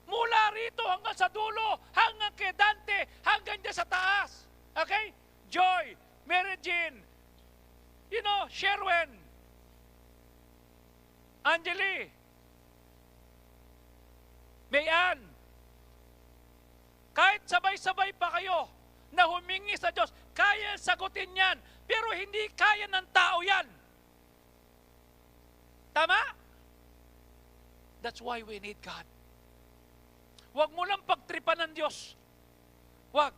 Mula rito hanggang sa dulo, hanggang kay Dante, hanggang dyan sa taas. Okay? Joy, Mary Jean, Sherwin, Angeli, Mayan, kahit sabay-sabay pa kayo na humingi sa Diyos, kaya sagutin yan, pero hindi kaya ng tao yan. Tama? That's why we need God. Huwag mo lang pagtripan ng Diyos. Huwag.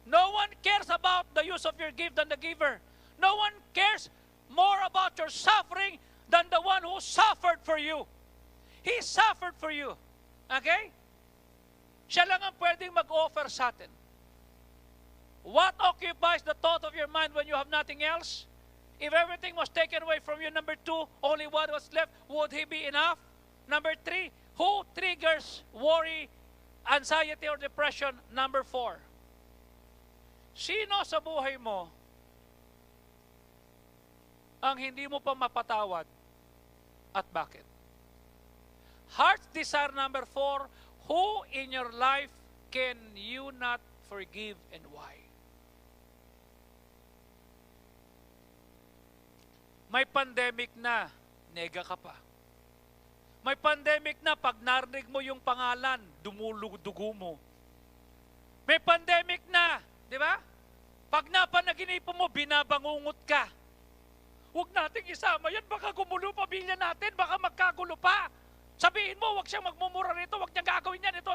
No one cares about the use of your gift than the giver. No one cares more about your suffering than the one who suffered for you. He suffered for you. Okay? Siya lang ang pwedeng mag-offer sa atin. What occupies the thought of your mind when you have nothing else? If everything was taken away from you, number 2, only what was left, would He be enough? Number 3, who triggers worry, anxiety, or depression? Number 4, sino sa buhay mo ang hindi mo pa mapatawad at bakit? Heart's desire number 4, who in your life can you not forgive and why? May pandemic na, nega ka pa. May pandemic na, pag narinig mo yung pangalan, dumulog-dugo mo. May pandemic na, di ba? Pag napanaginipan mo, binabangungot ka. Huwag nating isama yan, baka gumulo pamilya natin, baka magkagulo pa. Sabihin mo, huwag siyang magmumura rito, huwag niyang gagawin yan, ito.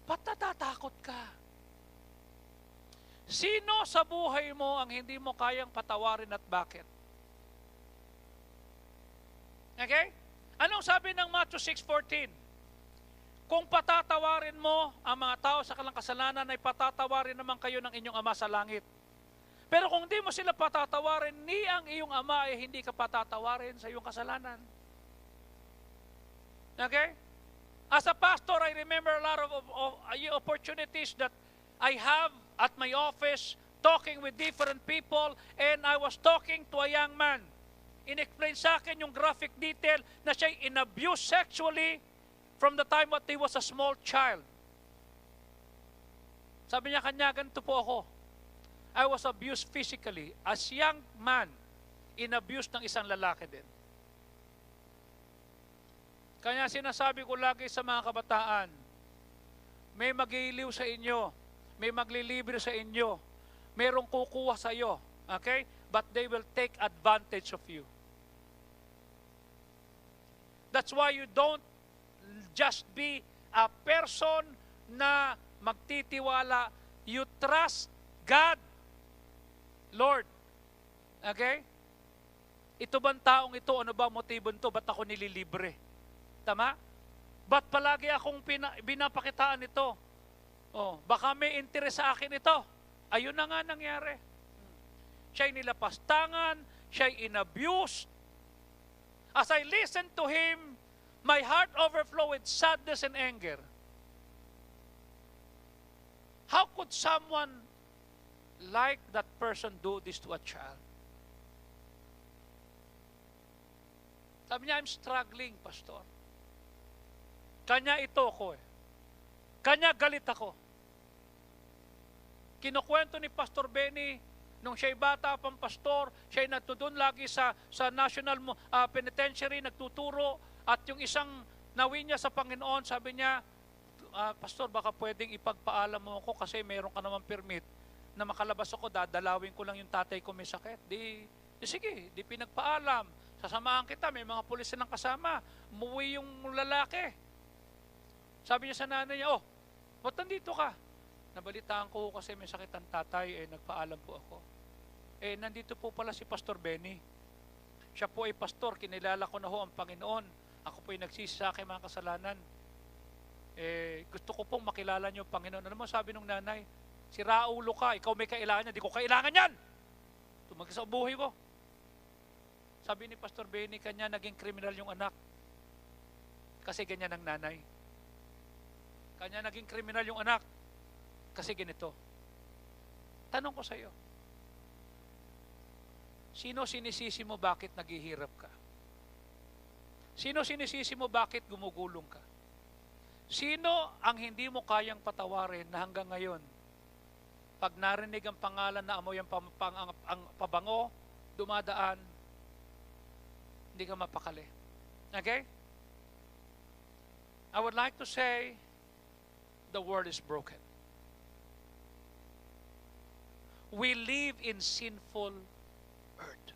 Ba't natatakot ka? Sino sa buhay mo ang hindi mo kayang patawarin at bakit? Okay? Anong sabi ng Matthew 6:14? Kung patatawarin mo ang mga tao sa kanilang kasalanan, ay patatawarin naman kayo ng inyong Ama sa langit. Pero kung di mo sila patatawarin, ni ang iyong Ama ay hindi ka patatawarin sa iyong kasalanan. Okay? As a pastor, I remember a lot of opportunities that I have at my office, talking with different people, and I was talking to a young man. In-explain sa akin yung graphic detail na siya in-abused sexually from the time that he was a small child. Sabi niya, kanya, ganito po ako. I was abused physically. As young man, in-abused ng isang lalaki din. Kanya sinasabi ko lagi sa mga kabataan, may mag-iiliw sa inyo, may maglilibre sa inyo, merong kukuha sa iyo, okay? But they will take advantage of you. That's why you don't just be a person na magtitiwala. You trust God, Lord. Okay? Ito bang taong ito, ano ba motibo nito? Ba't ako nililibre? Tama? Ba't palagi akong binapakitaan ito? Oh, baka may interest sa akin ito. Ayun na nga nangyari. Siya'y nilapastangan, siya'y inabused. As I listened to him, my heart overflowed with sadness and anger. How could someone like that person do this to a child? Sabi niya, I'm struggling, Pastor. Kanya ito ko eh. Kanya galit ako. Kinukwento ni Pastor Benny, nung siya'y bata pang pastor, siya'y nagtutun lagi sa National Penitentiary, nagtuturo, at yung isang nawi niya sa Panginoon, sabi niya, Pastor, baka pwedeng ipagpaalam mo ako kasi mayroon ka naman permit na makalabas ako, dadalawin ko lang yung tatay ko may sakit. Di sige, di pinagpaalam. Sasamahan kita, may mga pulis silang kasama. Umuwi yung lalaki. Sabi niya sa nanay niya, ba't nandito ka? Nabalitaan ko kasi may sakit ang tatay, nagpaalam po ako. Nandito po pala si Pastor Benny. Siya po ay pastor, kinilala ko na ho ang Panginoon. Ako po ay nagsisi sa aking mga kasalanan. Gusto ko pong makilala niyo ang Panginoon. Ano mo sabi nung nanay? Si Raulo ka, ikaw may kailangan niya, di ko kailangan yan. Tumagis sa buhay ko. Sabi ni Pastor Benny, kanya naging kriminal yung anak. Kasi ganyan ang nanay. Kanya naging kriminal yung anak. Kasi ganito. Tanong ko sa iyo, sino sinisisi mo bakit naghihirap ka? Sino sinisisi mo bakit gumugulong ka? Sino ang hindi mo kayang patawarin na hanggang ngayon, pag narinig ang pangalan na amoy ang pabango, dumadaan, hindi ka mapakali. Okay? I would like to say, the world is broken. We live in sinful earth.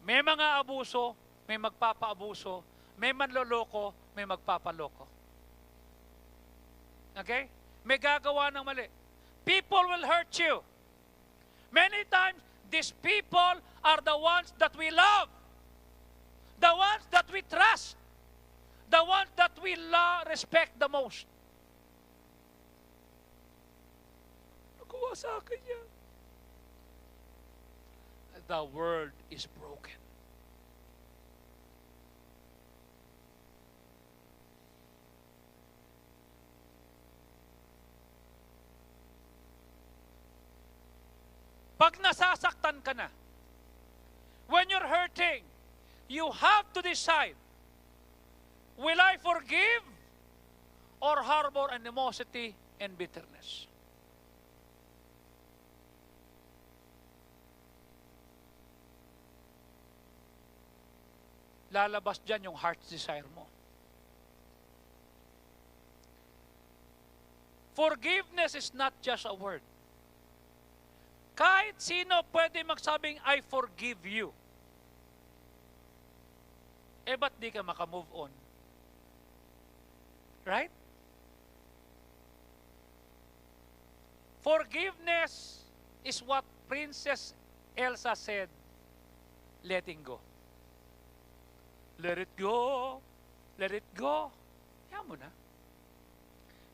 May mga abuso, may magpapaabuso, may manloloko, may magpapaloko. Okay? May gagawa ng mali. People will hurt you. Many times, these people are the ones that we love. The ones that we trust. The ones that we respect the most. Nakuha sa akin yan. The world is broken. Pag nasasaktan ka na, when you're hurting, you have to decide, will I forgive or harbor animosity and bitterness? Lalabas dyan yung heart's desire mo. Forgiveness is not just a word. Kahit sino pwede magsabing, I forgive you. Ba't di ka makamove on? Right? Forgiveness is what Princess Elsa said, letting go. Let it go. Let it go. Yan mo na.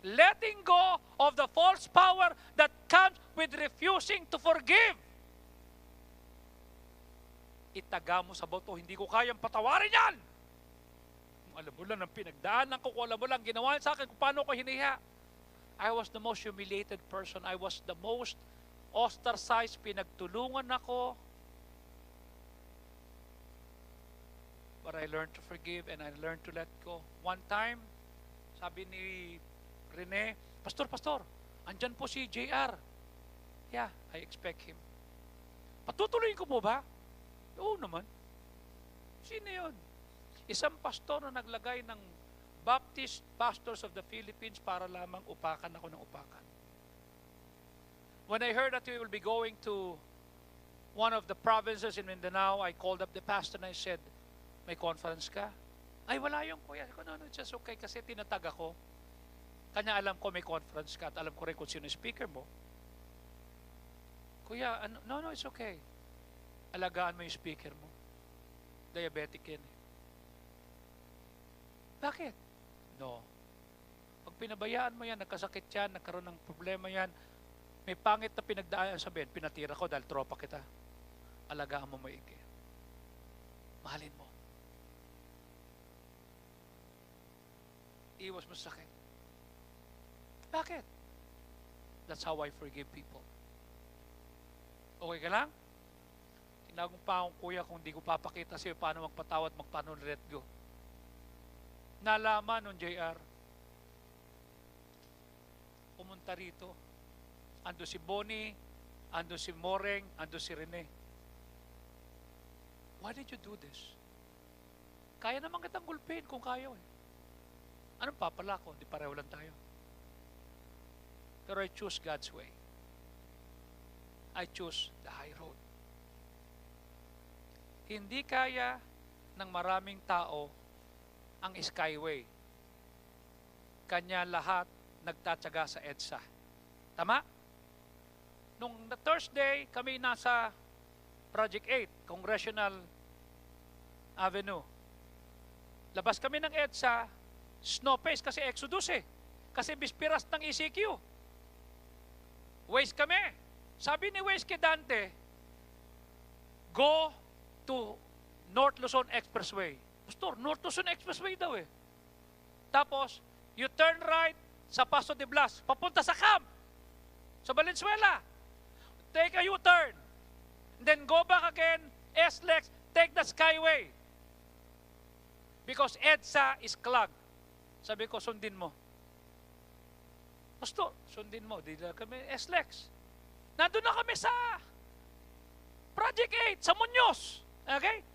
Letting go of the false power that comes with refusing to forgive. Itaga mo sa boto, hindi ko kayang patawarin yan. Kung alam mo lang ang pinagdaanan ko, kung alam mo lang ginawa sa akin, kung paano ko hiniha. I was the most humiliated person. I was the most ostracized. Pinagtulungan ako. But I learned to forgive and I learned to let go. One time, sabi ni Rene, Pastor, andyan po si JR. Yeah, I expect him. Patutuloyin ko mo ba? Oo naman. Sino yun? Isang pastor na naglagay ng Baptist Pastors of the Philippines para lamang upakan ako ng upakan. When I heard that we will be going to one of the provinces in Mindanao, I called up the pastor and I said, may conference ka? Ay, wala yung kuya. No, it's just okay kasi tinatag ako. Kanya alam ko may conference ka at alam ko rin kung sino yung speaker mo. Kuya, no, it's okay. Alagaan mo yung speaker mo. Diabetic yan. Bakit? No. Pag pinabayaan mo yan, nagkasakit yan, nagkaroon ng problema yan, may pangit na pinagdaan, sabihin, pinatira ko dahil tropa kita. Alagaan mo maigi. Mahalin mo. Iwas mo sa sakit. Bakit? That's how I forgive people. Okay ka lang? Tinagong pa akong kuya kung di ko papakita sa'yo paano magpatawad, paano let go. Nalaman nung JR, pumunta rito. Ando si Bonnie, ando si Moreng, ando si Rene. Why did you do this? Kaya naman kitang gulpin kung kaya eh. Anong papala ko? Di pareho lang tayo. Pero I choose God's way. I choose the high road. Hindi kaya ng maraming tao ang skyway. Kanya lahat nagtatsaga sa EDSA. Tama? Nung Thursday, kami nasa Project 8, Congressional Avenue. Labas kami ng EDSA, snow pace kasi Exodus eh. Kasi bispiras ng ECQ. Waze kami. Sabi ni Waze kay Dante, go to North Luzon Expressway. Pastor, North Luzon Expressway daw eh. Tapos, you turn right sa Paso de Blas, papunta sa camp, sa Valenzuela. Take a U-turn. Then go back again, SLEX, take the Skyway. Because EDSA is clogged. Sabi ko, sundin mo. Pastor, sundin mo. Di na kami, SLEX. Nandun na kami sa Project 8, sa Muñoz. Okay?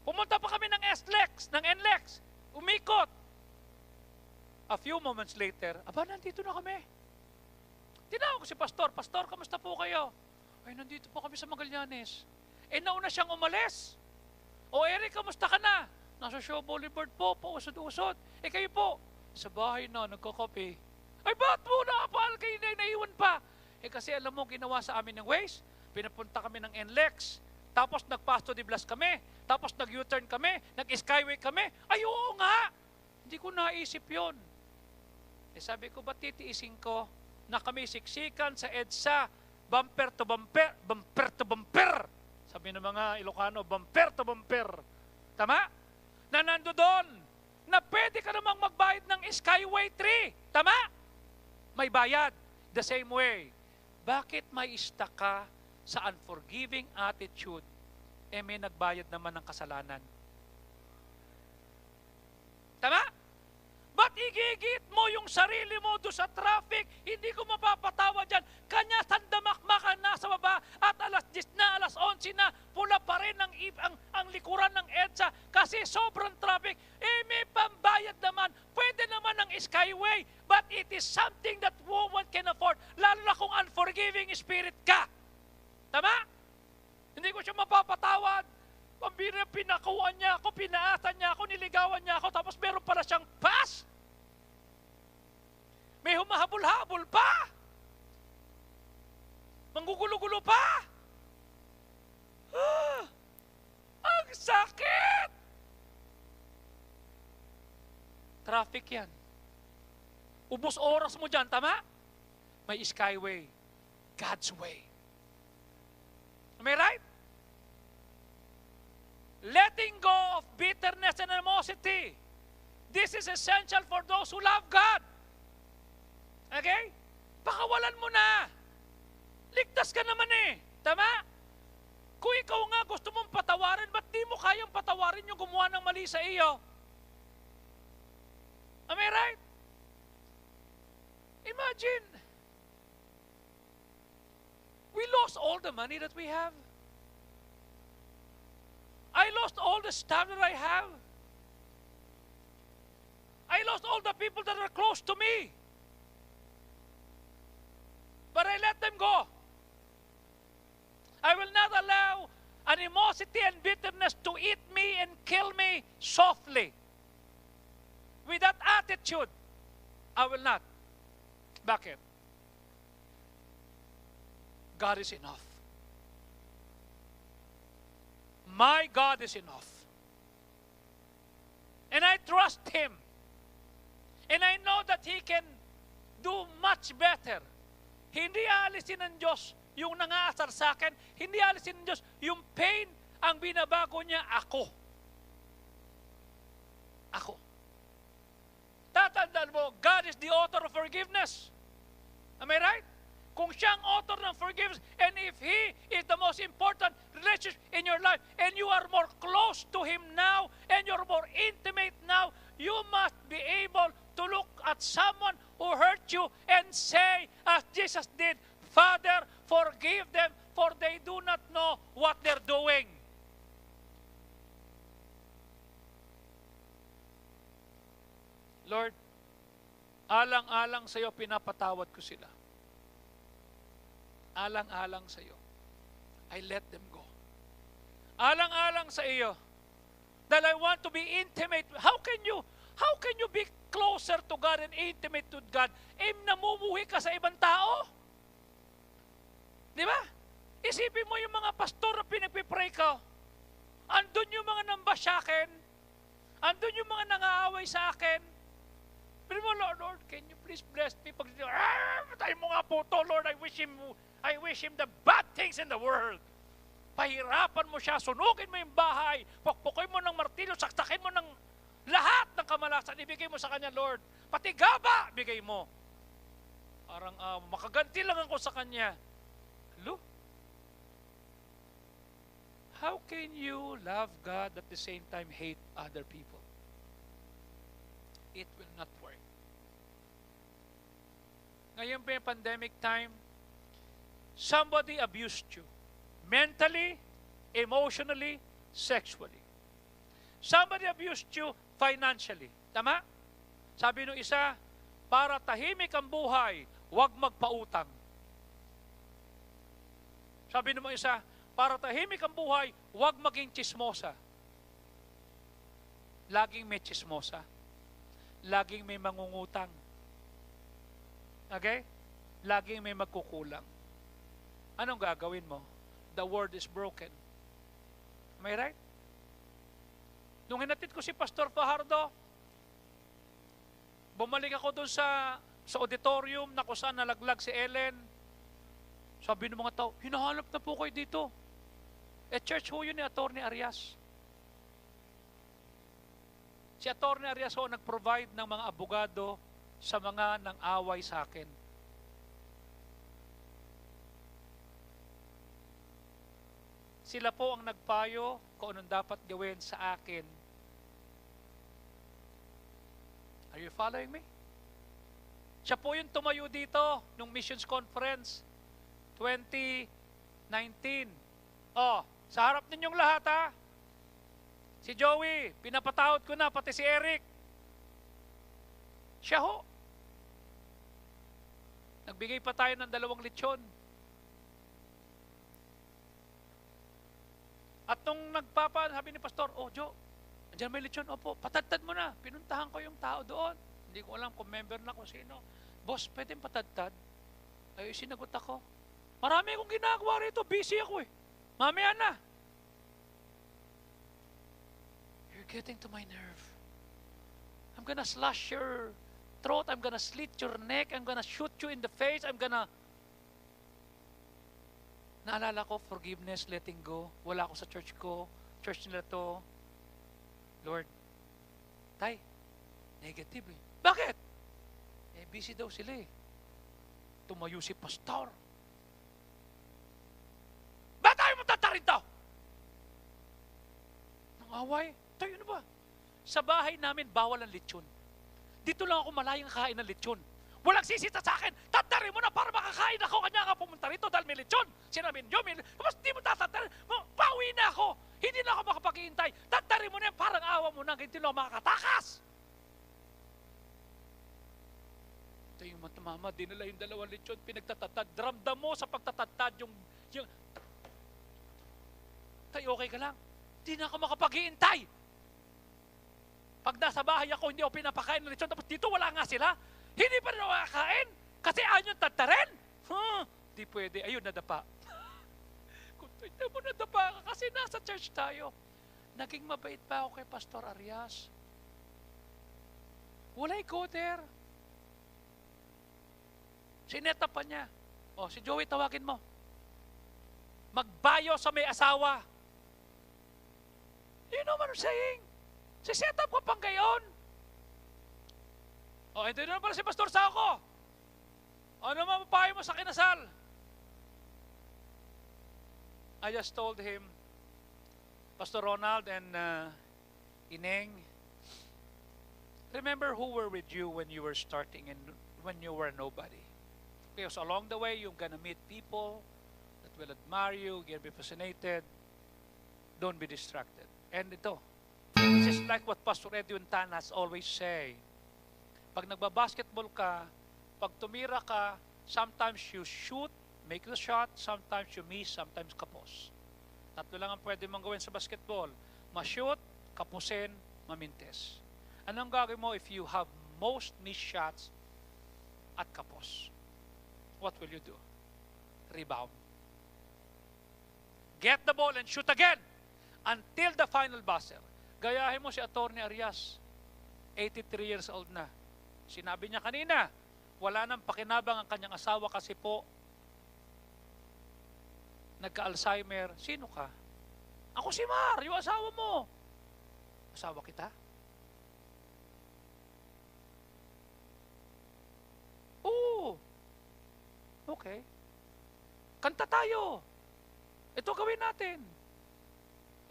Pumunta pa kami ng SLEX, ng NLEX. Umikot. A few moments later, aba, nandito na kami. Tinawag ko si Pastor, Pastor, kamusta po kayo? Ay, nandito po kami sa Magallanes. Eh, nauna siyang umalis. O, Eric, kamusta ka na? Nasa Shaw Boulevard po, pausod-usod. Eh, kayo po, sa bahay na, nagkakape. Ay, ba't po nakapal kayo na naiwan pa? Eh, kasi alam mo, ginawa sa amin ng Waze, pinapunta kami ng NLEX, tapos nag-Paso de Blas kami, tapos nag-U-turn kami, nag-Skyway kami. Ay, oo nga! Hindi ko naisip yon. Eh, sabi ko, ba't titiisin ko na kami siksikan sa EDSA, bumper to bumper, bumper to bumper. Sabi ng mga Ilocano, bumper to bumper. Tama? Na nando doon, na pwede ka namang magbayad ng Skyway 3. Tama? May bayad. The same way. Bakit may stuck ka sa unforgiving attitude? Eh may nagbayad naman ng kasalanan. Tama? Ba't igigit mo yung sarili mo doon sa traffic? Hindi ko mapapatawa dyan. Kanya sandamakmakan na sa baba at alas 10 na, alas 11 na, pula pa rin ang likuran ng EDSA kasi sobrang traffic. Eh may pambayad naman. Pwede naman ang Skyway, but it is something that woman can afford. Lalo na kung unforgiving spirit ka. Tama? Hindi ko siya mapapatawad. Pambira, pinakuan niya ako, pinaasan niya ako, niligawan niya ako, tapos meron pala siyang pass. May humahabol-habol pa. Manggugulo-gulo pa. Ah, ang sakit! Traffic yan. Ubos oras mo dyan, tama? May Skyway. God's way. Am I right? Letting go of bitterness and animosity. This is essential for those who love God. Okay? Pakawalan mo na. Ligtas ka naman eh. Tama? Kung ikaw nga gusto mong patawarin, ba't di mo kayang patawarin yung gumawa ng mali sa iyo? Am I right? Imagine, we lost all the money that we have. I lost all the stuff that I have. I lost all the people that are close to me. But I let them go. I will not allow animosity and bitterness to eat me and kill me softly. With that attitude, I will not. Bakit? God is enough. My God is enough. And I trust Him. And I know that He can do much better. Hindi aalisin ng Diyos yung nangaasar sa akin. Hindi aalisin ng Diyos yung pain. Ang binabago niya, ako. Ako. Tatandaan mo, God is the author of forgiveness. Am I right? Kung siya ang author ng forgiveness, and if He is the most important relationship in your life, and you are more close to Him now, and you're more intimate now, you must be able to look at someone who hurt you and say, as Jesus did, Father, forgive them, for they do not know what they're doing. Lord, alang-alang sa iyo, pinapatawad ko sila. Alang-alang sa iyo, I let them go. Alang-alang sa iyo, that I want to be intimate. How can you be closer to God and intimate to God? Namumuhi ka sa ibang tao. Di ba? Isipin mo yung mga pastor na pinagpipray ka. Andun yung mga namba sa akin. Andun yung mga nangaaway sa akin. Pero mo, Lord, can you please bless me? Pag tayo mo nga po to, Lord, I wish him the bad things in the world. Pahirapan mo siya, sunugin mo yung bahay, pukpukin mo ng martilyo, saksakin mo ng lahat ng kamalasan, ibigay mo sa kanya, Lord. Pati gaba, bigay mo. Parang makaganti lang ako sa kanya. Hello? How can you love God at the same time hate other people? It will not work. Ngayon pa yung pandemic time, somebody abused you. Mentally, emotionally, sexually. Somebody abused you financially. Tama? Sabi nung isa, para tahimik ang buhay, huwag magpautang. Sabi nung isa, para tahimik ang buhay, huwag maging chismosa. Laging may chismosa. Laging may mangungutang. Okay? Laging may magkukulang. Anong gagawin mo? The world is broken. Am I right? Nung hinatid ko si Pastor Fajardo, bumalik ako doon sa auditorium na kung saan nalaglag si Ellen. Sabi ng mga tao, hinahanap na po kayo dito. Church ho yun ni Atty. Arias. Si Atty. Arias ho nag-provide ng mga abogado sa mga nang-away sa akin. Sila po ang nagpayo kung anong dapat gawin sa akin. Are you following me? Siya po yung tumayo dito nung missions conference 2019. Sa harap ninyong lahat ha. Si Joey, pinapatawad ko na, pati si Eric. Siya ho. Nagbigay pa tayo ng 2 lechon. At nung sabi ni Pastor, Joe, andyan may lechon. Opo, patadtad mo na. Pinuntahan ko yung tao doon. Hindi ko alam kung member na kung sino. Boss, pwedeng patadtad? Ay, sinagot ako. Marami akong ginagawa rito. Busy ako eh. Mamaya na. You're getting to my nerve. I'm gonna slash your throat. I'm gonna slit your neck. I'm gonna shoot you in the face. I'm gonna... Naalala ko, forgiveness, letting go. Wala ako sa church ko. Church nila to. Lord, tay, negative eh. Bakit? Busy daw sila eh. Tumayo si pastor. Ba't tayo matatarin to? Nang away? Tayo ano ba? Sa bahay namin, bawal ang lechon. Dito lang ako malayang kain ng lechon. Walang sisita sa akin. Tatarin mo na para makakain ako. Kanya nga pumunta rito dahil may lechon. Sinabi niyo, tapos di mo tatatarin. Pauwi na ako. Hindi na ako makapag-iintay. Tatarin mo na yan. Parang awa mo na. Hindi na ako makakatakas. Ito yung mama, dinala yung 2 lechon. Pinagtatatad. Ramdam mo sa pagtatatad yung tayo okay ka lang. Hindi na ako makapag-iintay. Pag nasa bahay ako, hindi ako pinapakain ng lechon. Tapos dito wala nga sila. Hindi pa rin nakakain? Kasi anyong tatarin? Di pwede. Ayun, nadapa. Kung ito mo nadapa ka, kasi nasa church tayo. Naging mabait pa ako kay Pastor Arias. Will I go there? Sineta pa niya. O, si Joey, tawagin mo. Magbayo sa may asawa. You know what I'm saying? Si-set up ko pang gayon. O, ito na pala si Pastor Sauco. Ano mapapayo mo sa kinasal? I just told him, Pastor Ronald and Ineng, remember who were with you when you were starting and when you were nobody. Because along the way, you're gonna meet people that will admire you, you'll be fascinated. Don't be distracted. And ito, this is like what Pastor Edwin Tanas always say. Pag nagbabasketball ka, pag tumira ka, sometimes you shoot, make the shot, sometimes you miss, sometimes kapos. Tatlo lang ang pwede mong gawin sa basketball. Ma-shoot, kapusin, mamintes. Anong gagawin mo if you have most missed shots at kapos? What will you do? Rebound. Get the ball and shoot again until the final buzzer. Gayahin mo si Atty. Arias, 83 years old na. Sinabi niya kanina, wala nang pakinabang ang kanyang asawa kasi po nagka-Alzheimer. Sino ka? Ako si Mar, yung asawa mo. Asawa kita? Oo. Okay. Kanta tayo. Ito gawin natin.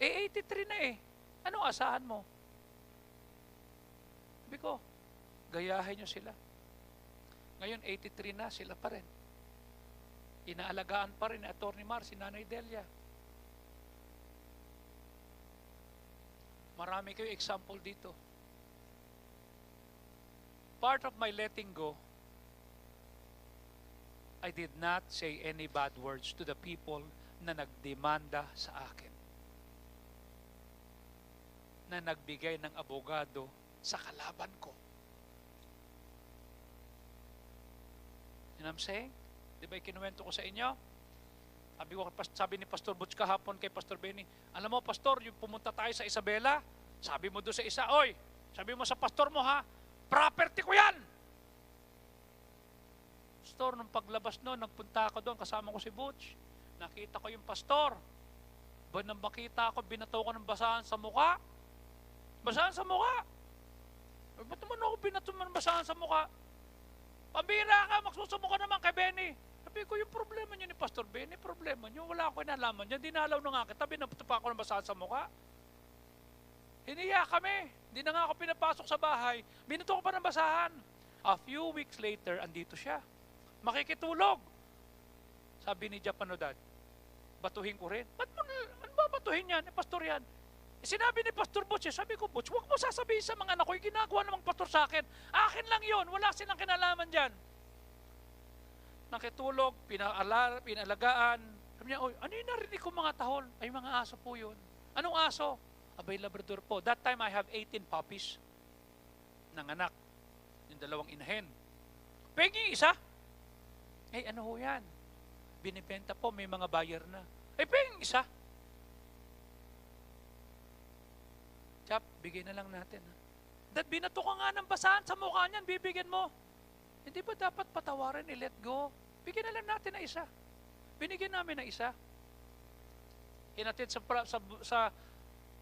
83 na eh. Anong asahan mo? Sabi ko, gayahin nyo sila. Ngayon, 83 na, sila pa rin. Inaalagaan pa rin ni Atty. Mar, si Nanay Delia. Marami kayo example dito. Part of my letting go, I did not say any bad words to the people na nagdemanda sa akin. Na nagbigay ng abogado sa kalaban ko. You know what I'm saying? Di ba ikinuwento ko sa inyo? Sabi ni Pastor Butch kahapon kay Pastor Benny, alam mo Pastor, yung pumunta tayo sa Isabela, sabi mo doon sa isa, oy, sabi mo sa pastor mo ha, property ko yan! Pastor, nung paglabas noon, nagpunta ako doon, kasama ko si Butch, nakita ko yung pastor, ba nang makita ako, binato ko ng basahan sa muka, basahan sa muka, ba't naman ako binato ng basahan sa muka? Pambira ka, magsusumuka naman kay Benny. Sabi ko, yung problema niyo ni Pastor Benny, problema niyo, wala ako inalaman niyan, dinalaw na nga kita, binato pa ako ng basahan sa muka. Hiniya kami, hindi na nga ako pinapasok sa bahay, binato ko pa ng basahan. A few weeks later, andito siya, makikitulog. Sabi ni Japanodad, batuhin ko rin. Ba't mo, ano ba batuhin yan? Pastor yan. Sinabi ni Pastor Butch, sabi ko, Butch, huwag mo sasabihin sa mga anak ko, yung ginagawa namang pastor sa akin. Akin lang yon, wala silang kinalaman dyan. Nakitulog, pinalagaan. Sabi niya, oy, ano yung narinig ko mga tahol? Ay, mga aso po yun. Anong aso? Abay, Labrador po. That time, I have 18 puppies ng anak. Yung dalawang inahin. Pengi isa. Eh, ano ho yan? Binibenta po, may mga buyer na. Eh, pengi isa. Chap, bigay na lang natin. Dad, binato ka nga ng basahan sa mukha niyan, bibigyan mo. Hindi ba dapat patawarin, i-let go? Bigyan na lang natin na isa. Binigyan namin na isa. Hinatid sa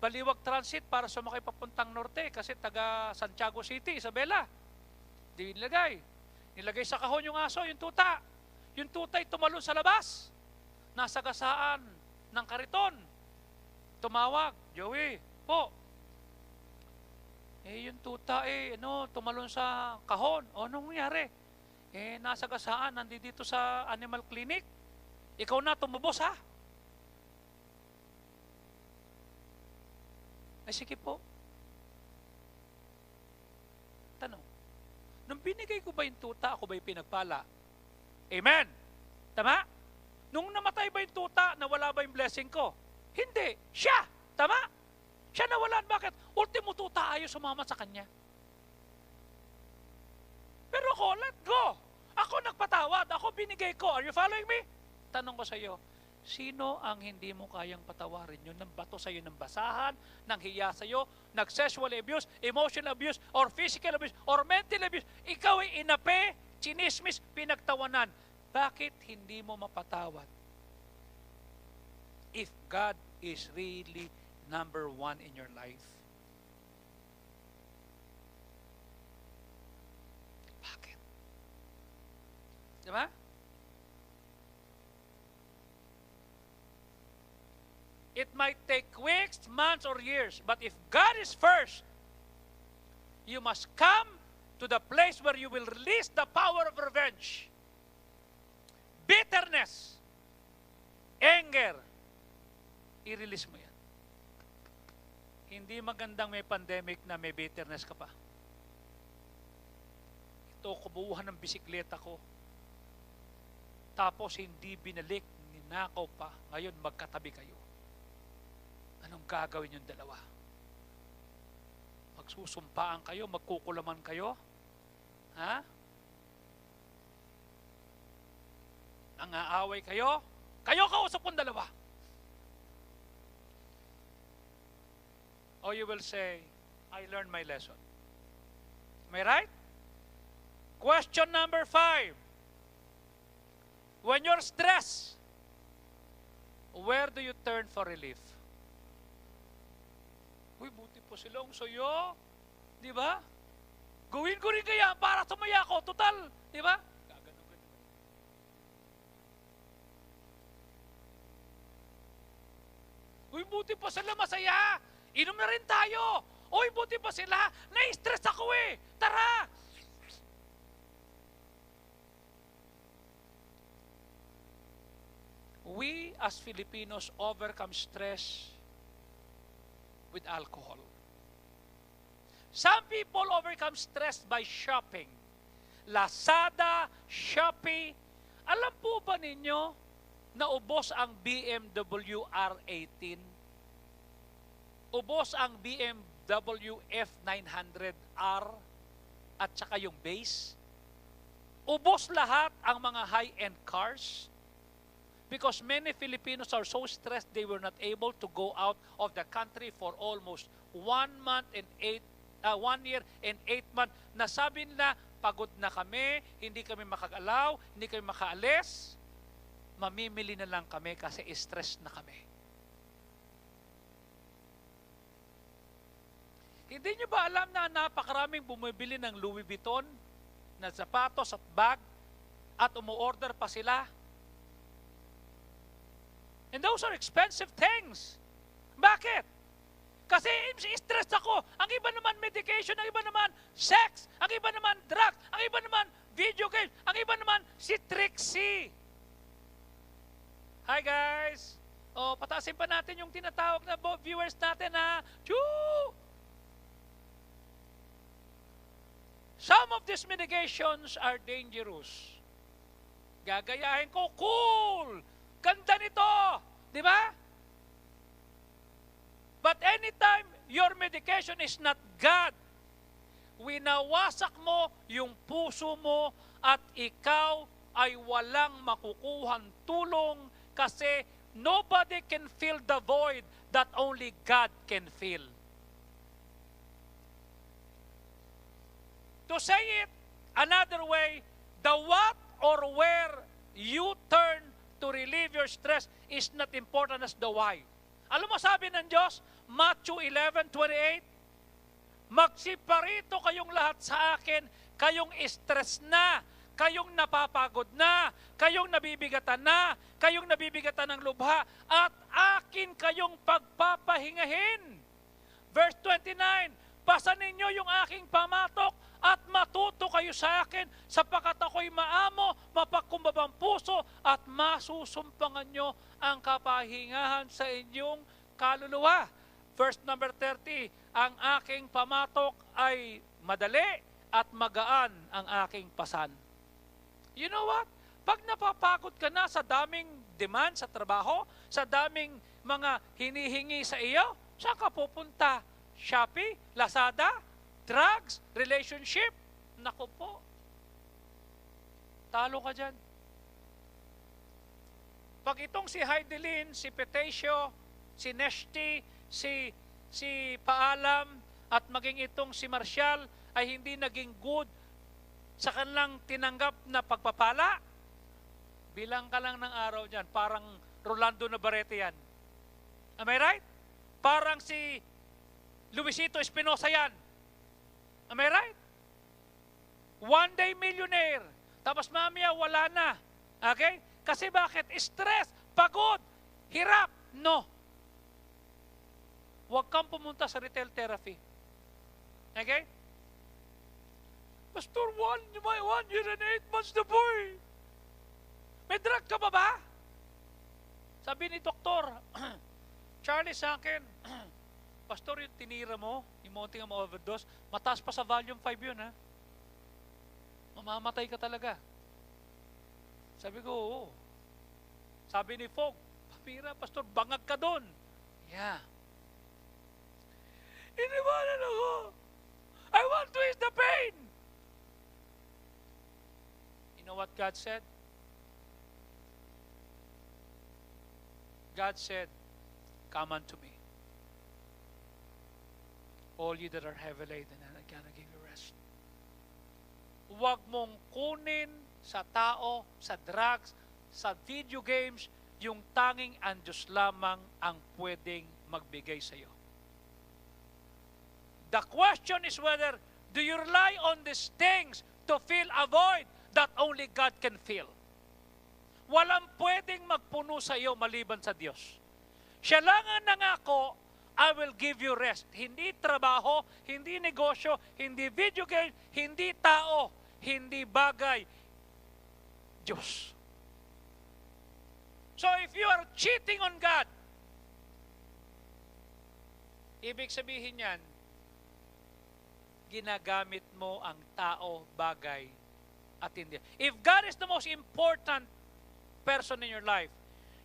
Baliwag Transit para sumakay papuntang norte kasi taga Santiago City, Isabela. Di nilagay. Nilagay sa kahon yung aso, yung tuta. Yung tuta ay tumalon sa labas. Nasa gasaan ng kariton. Tumawag, Joey, po. Eh, yung tuta tumalon sa kahon. O, anong nangyari? Eh, nasa gasaan, nandito sa animal clinic. Ikaw na, tumubos ha? Ay, sige po. Tanong, nung binigay ko ba yung tuta, ako ba yung pinagpala? Amen? Tama? Nung namatay ba yung tuta, nawala ba yung blessing ko? Hindi. Siya. Tama? Siya nawalan. Bakit? Ultimo tuta ayaw sumama sa kanya. Pero ako, let go. Ako nagpatawad. Ako binigay ko. Are you following me? Tanong ko sa iyo, sino ang hindi mo kayang patawarin yun? Nang bato sa iyo ng basahan, nang hiya sa iyo, nag-sexual abuse, emotional abuse, or physical abuse, or mental abuse. Ikaw ay inape, chinismis, pinagtawanan. Bakit hindi mo mapatawad? If God is really number one in your life. Bakit? Diba? It might take weeks, months, or years, but if God is first, you must come to the place where you will release the power of revenge. Bitterness, anger, i-release mo yan. Hindi magandang may pandemic na may bitterness ka pa. Ito, kubuhan ng bisikleta ko. Tapos hindi binalik, ninakaw pa. Ngayon, magkatabi kayo. Anong gagawin yung dalawa? Magsusumpaan kayo? Magkukulaman kayo? Ha? Nangaaway kayo? Kayo kausap kong dalawa. Or you will say, I learned my lesson. Am I right? Question number 5. When you're stressed, where do you turn for relief? Uy, buti po silang sayo. Di ba? Gawin ko rin kaya para sumaya ko. Total. Di ba? Uy, buti pa sila masaya. Inom na rin tayo. Uy, buti pa sila. Na-stress ako eh. Tara. We as Filipinos overcome stress with alcohol. Some people overcome stress by shopping. Lazada, Shopee. Alam po ba ninyo na ubos ang BMW R18? Ubos ang BMW F900R at saka yung base. Ubos lahat ang mga high-end cars. Because many Filipinos are so stressed they were not able to go out of the country for almost 1 year and 8 months. Nasabi nila, pagod na kami, hindi kami makagalaw, hindi kami makaalis, mamimili na lang kami kasi stress na kami. Hindi nyo ba alam na napakaraming bumibili ng Louis Vuitton na sapatos at bag at umu-order pa sila? And those are expensive things. Bakit? Kasi stress ako. Ang iba naman medication, ang iba naman sex, ang iba naman drugs, ang iba naman video games, ang iba naman si Trixie. Hi guys! O, pataasin pa natin yung tinatawag na viewers natin ha. Choo! Some of these medications are dangerous. Gagayahin ko, cool! Ganda nito! Di ba? But anytime your medication is not God, winawasak mo yung puso mo at ikaw ay walang makukuhang tulong kasi nobody can fill the void that only God can fill. To say it another way, the what or where you turn to relieve your stress is not important as the why. Alam mo sabi ng Diyos, Matthew 11:28, magsiparito kayong lahat sa akin, kayong stress na, kayong napapagod na, kayong nabibigatan na, kayong nabibigatan ng lubha, at akin kayong pagpapahingahin. Verse 29, pasan ninyo yung aking pamatok at matuto kayo sa akin sapagkat ako'y maamo, mapagkumbabang puso at masusumpangan nyo ang kapahingahan sa inyong kaluluwa. Verse number 30, ang aking pamatok ay madali at magaan ang aking pasan. You know what? Pag napapagod ka na sa daming demand sa trabaho, sa daming mga hinihingi sa iyo, saan ka pupunta? Shopee? Lazada? Drugs? Relationship? Naku po. talo ka dyan. Pag itong si Heidelin, si Petatio, si Neshti, si Paalam, at maging itong si Marcial ay hindi naging good sa kanilang tinanggap na pagpapala, bilang ka lang ng araw dyan, parang Rolando Navarrete yan. Am I right? Parang si Luisito Espinosa yan. Am I right? One day millionaire. Tapos mamaya wala na. Okay? Kasi bakit? Stress, pagod, hirap. No. Huwag kang pumunta sa retail therapy. Okay? Pastor, 1 year and 8 months na boy. May drug ka ba? Sabi ni Doktor, Charlie sa akin, Pastor, yung tinira mo, yung munting ang overdose, mataas pa sa volume 5 yun, ha? Mamamatay ka talaga. Sabi ko, oo. Sabi ni Fog, papira, Pastor, bangag ka doon. Yeah. Iniwanan ako. I want to ease the pain. You know what God said? God said, come unto me. All you that are heavy laden, and I'm gonna give you rest. Huwag mong kunin sa tao, sa drugs, sa video games, yung tanging ang Diyos lamang ang pwedeng magbigay sa iyo. The question is whether do you rely on these things to fill a void that only God can fill. Walang pwedeng magpuno sa iyo maliban sa Diyos. Siya lang ang nangako, I will give you rest. Hindi trabaho, hindi negosyo, hindi video game, hindi tao, hindi bagay. Diyos. So if you are cheating on God, ibig sabihin yan, ginagamit mo ang tao, bagay, at hindi. If God is the most important person in your life,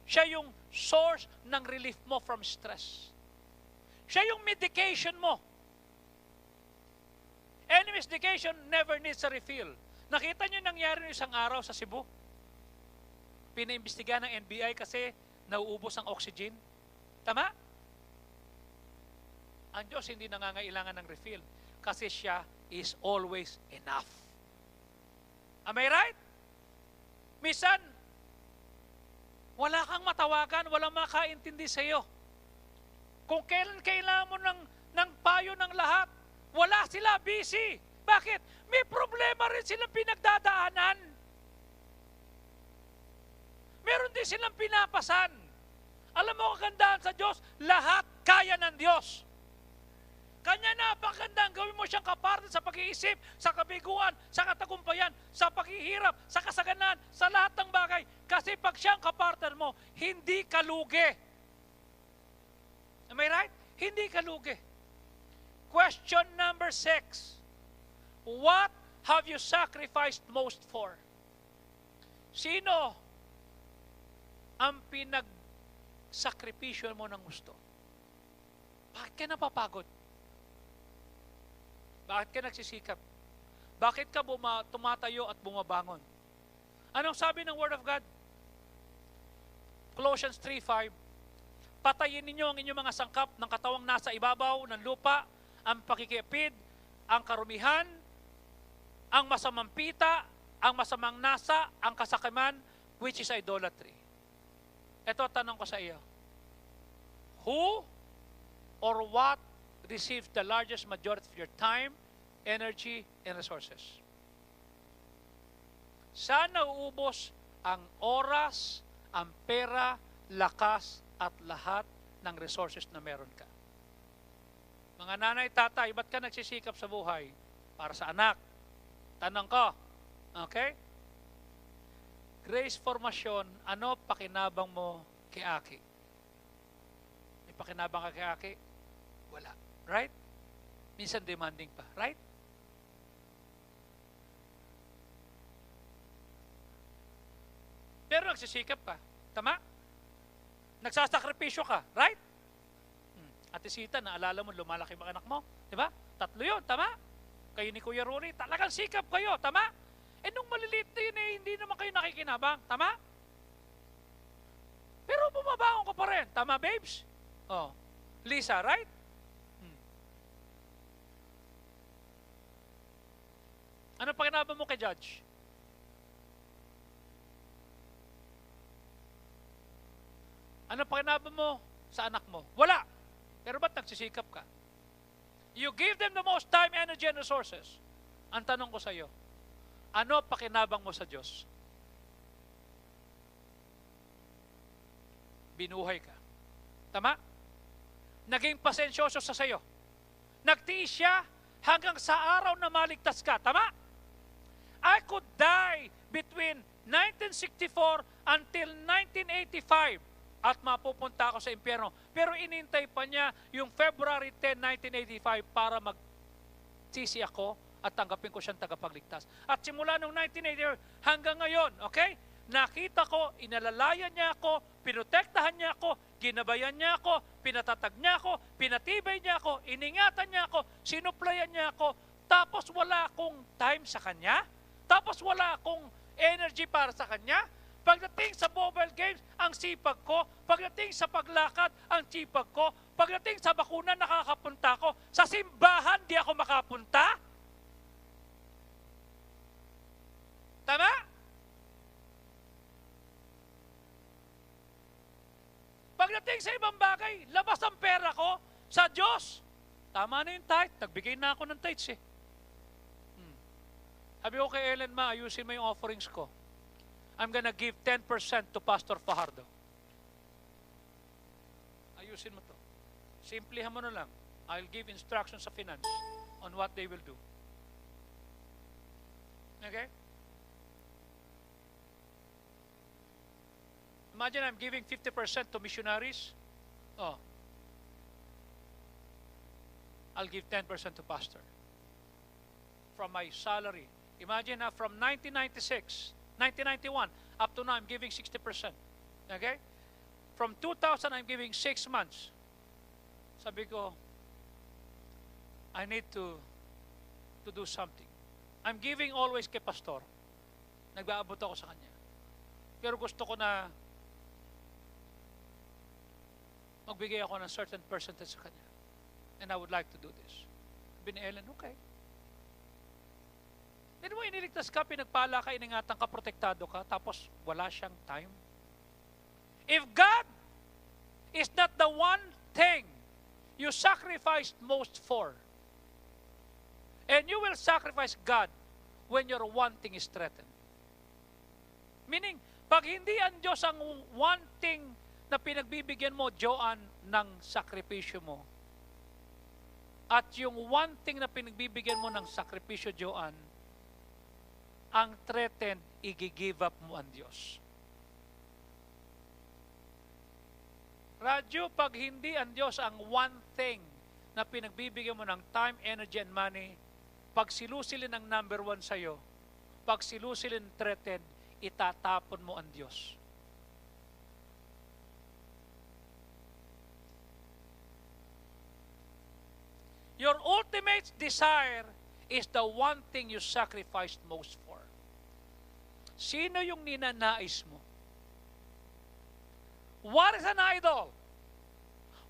siya yung source ng relief mo from stress. Siya yung medication mo. Any medication never needs a refill. Nakita niyo nangyari ng isang araw sa Cebu? Pinaimbestigahan ng NBI kasi nauubos ang oxygen. Tama? Ang Diyos hindi nangangailangan ng refill kasi siya is always enough. Am I right? Minsan, wala kang matawagan, walang makaintindi sa iyo. Kung kailan kailangan mo ng payo ng lahat, wala sila, busy. Bakit? May problema rin silang pinagdadaanan. Meron din silang pinapasan. Alam mo kagandahan sa Diyos, lahat kaya ng Diyos. Kanya napakagandang gawin mo siyang kapartner sa pag-iisip, sa kabiguan, sa katagumpayan, sa paghihirap, sa kasaganaan, sa lahat ng bagay. Kasi pag siyang kapartner mo, hindi ka lugi. Am I right? Hindi ka lugi. Question number 6. What have you sacrificed most for? Sino ang pinagsakripisyo mo ng gusto? Bakit ka napapagod? Bakit ka nagsisikap? Bakit ka tumatayo at bumabangon? Anong sabi ng Word of God? Colossians 3:5, patayin ninyo ang inyong mga sangkap ng katawang nasa ibabaw ng lupa, ang pakikipid, ang karumihan, ang masamang pita, ang masamang nasa, ang kasakiman, which is idolatry. Ito tanong ko sa iyo. Who or what receives the largest majority of your time, energy, and resources? Saan nauubos ang oras, ang pera, lakas, at lahat ng resources na meron ka? Mga nanay, tatay, ba't ka nagsisikap sa buhay? Para sa anak. Tanong ko, okay? Grace Formation, ano pakinabang mo kay Aki? May pakinabang ka kay Aki? Wala. Right? Minsan demanding pa. Right? Pero nagsisikap ka. Tama? Nagsasakripisyo ka. Right? Ate Sita, naalala mo, lumalaki mga anak mo. Di ba? 3 yun. Tama? Kayo ni Kuya Rory, talagang sikap kayo. Tama? nung maliliit na yun, hindi naman kayo nakikinabang. Tama? Pero bumabangon ko pa rin. Tama, babes? Oh. Lisa, right? Ano pakinabang mo kay Judge? Ano pakinabang mo sa anak mo? Wala. Pero ba't nagsisikap ka? You give them the most time, energy, and resources. Ang tanong ko sa iyo, ano pakinabang mo sa Diyos? Binuhay ka. Tama? Naging pasensyoso sa sayo. Nagtiis siya hanggang sa araw na maligtas ka. Tama? I could die between 1964 until 1985 at mapupunta ako sa impyerno. Pero inintay pa niya yung February 10, 1985 para magsisi ako at tanggapin ko siyang tagapagligtas. At simula noong 1988 hanggang ngayon, okay? Nakita ko, inalalayan niya ako, pinotektahan niya ako, ginabayan niya ako, pinatatag niya ako, pinatibay niya ako, iningatan niya ako, sinuplayan niya ako, tapos wala akong time sa kanya, tapos wala akong energy para sa kanya. Pagdating sa mobile games, ang sipag ko. Pagdating sa paglakad, ang sipag ko. Pagdating sa bakuna, nakakapunta ko. Sa simbahan, di ako makapunta. Tama? Pagdating sa ibang bagay, labas ang pera ko sa Diyos. Tama na yung tithe. Nagbigay na ako ng tithes eh. Sabi ko kay Ellen, ma, ayusin mo yung offerings ko. I'm gonna give 10% to Pastor Fajardo. Ayusin mo to. Simplihan mo na lang. I'll give instructions sa finance on what they will do. Okay? Imagine I'm giving 50% to missionaries. Oh. I'll give 10% to pastor. From my salary. Imagine from 1991 up to now, I'm giving 60%. Okay? From 2000, I'm giving 6 months. Sabi ko, I need to do something. I'm giving always kay pastor. Nag-aabot ako sa kanya. Pero gusto ko na magbigay ako ng certain percentage sa kanya. And I would like to do this. Sabi ni Ellen, okay. Hindi mo iniligtas ka, pinagpala ka, iningatan ka, protektado ka, tapos wala siyang time. If God is not the one thing you sacrificed most for, and you will sacrifice God when your one thing is threatened. Meaning, pag hindi ang Diyos ang one thing na pinagbibigyan mo, Joan, ng sakripisyo mo, at yung one thing na pinagbibigyan mo ng sakripisyo, Joan, ang threatened, i-give up mo ang Diyos. Radyo, pag hindi ang Diyos ang one thing na pinagbibigyan mo ng time, energy, and money, pag silusilin ang number one sa'yo, pag silusilin threatened, itatapon mo ang Diyos. Your ultimate desire is the one thing you sacrificed most for. Sino yung ninanais mo? What is an idol?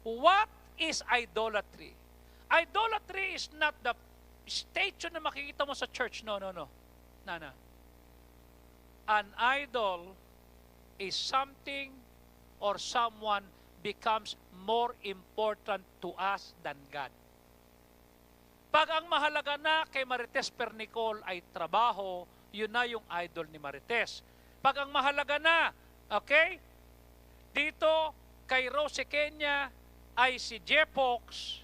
What is idolatry? Idolatry is not the statue na makikita mo sa church. No. Nana. An idol is something or someone becomes more important to us than God. Pag ang mahalaga na kay Marites Pernicol ay trabaho, yun na yung idol ni Marites. Pag ang mahalaga na, okay, dito kay Rose Kenya ay si Jepox,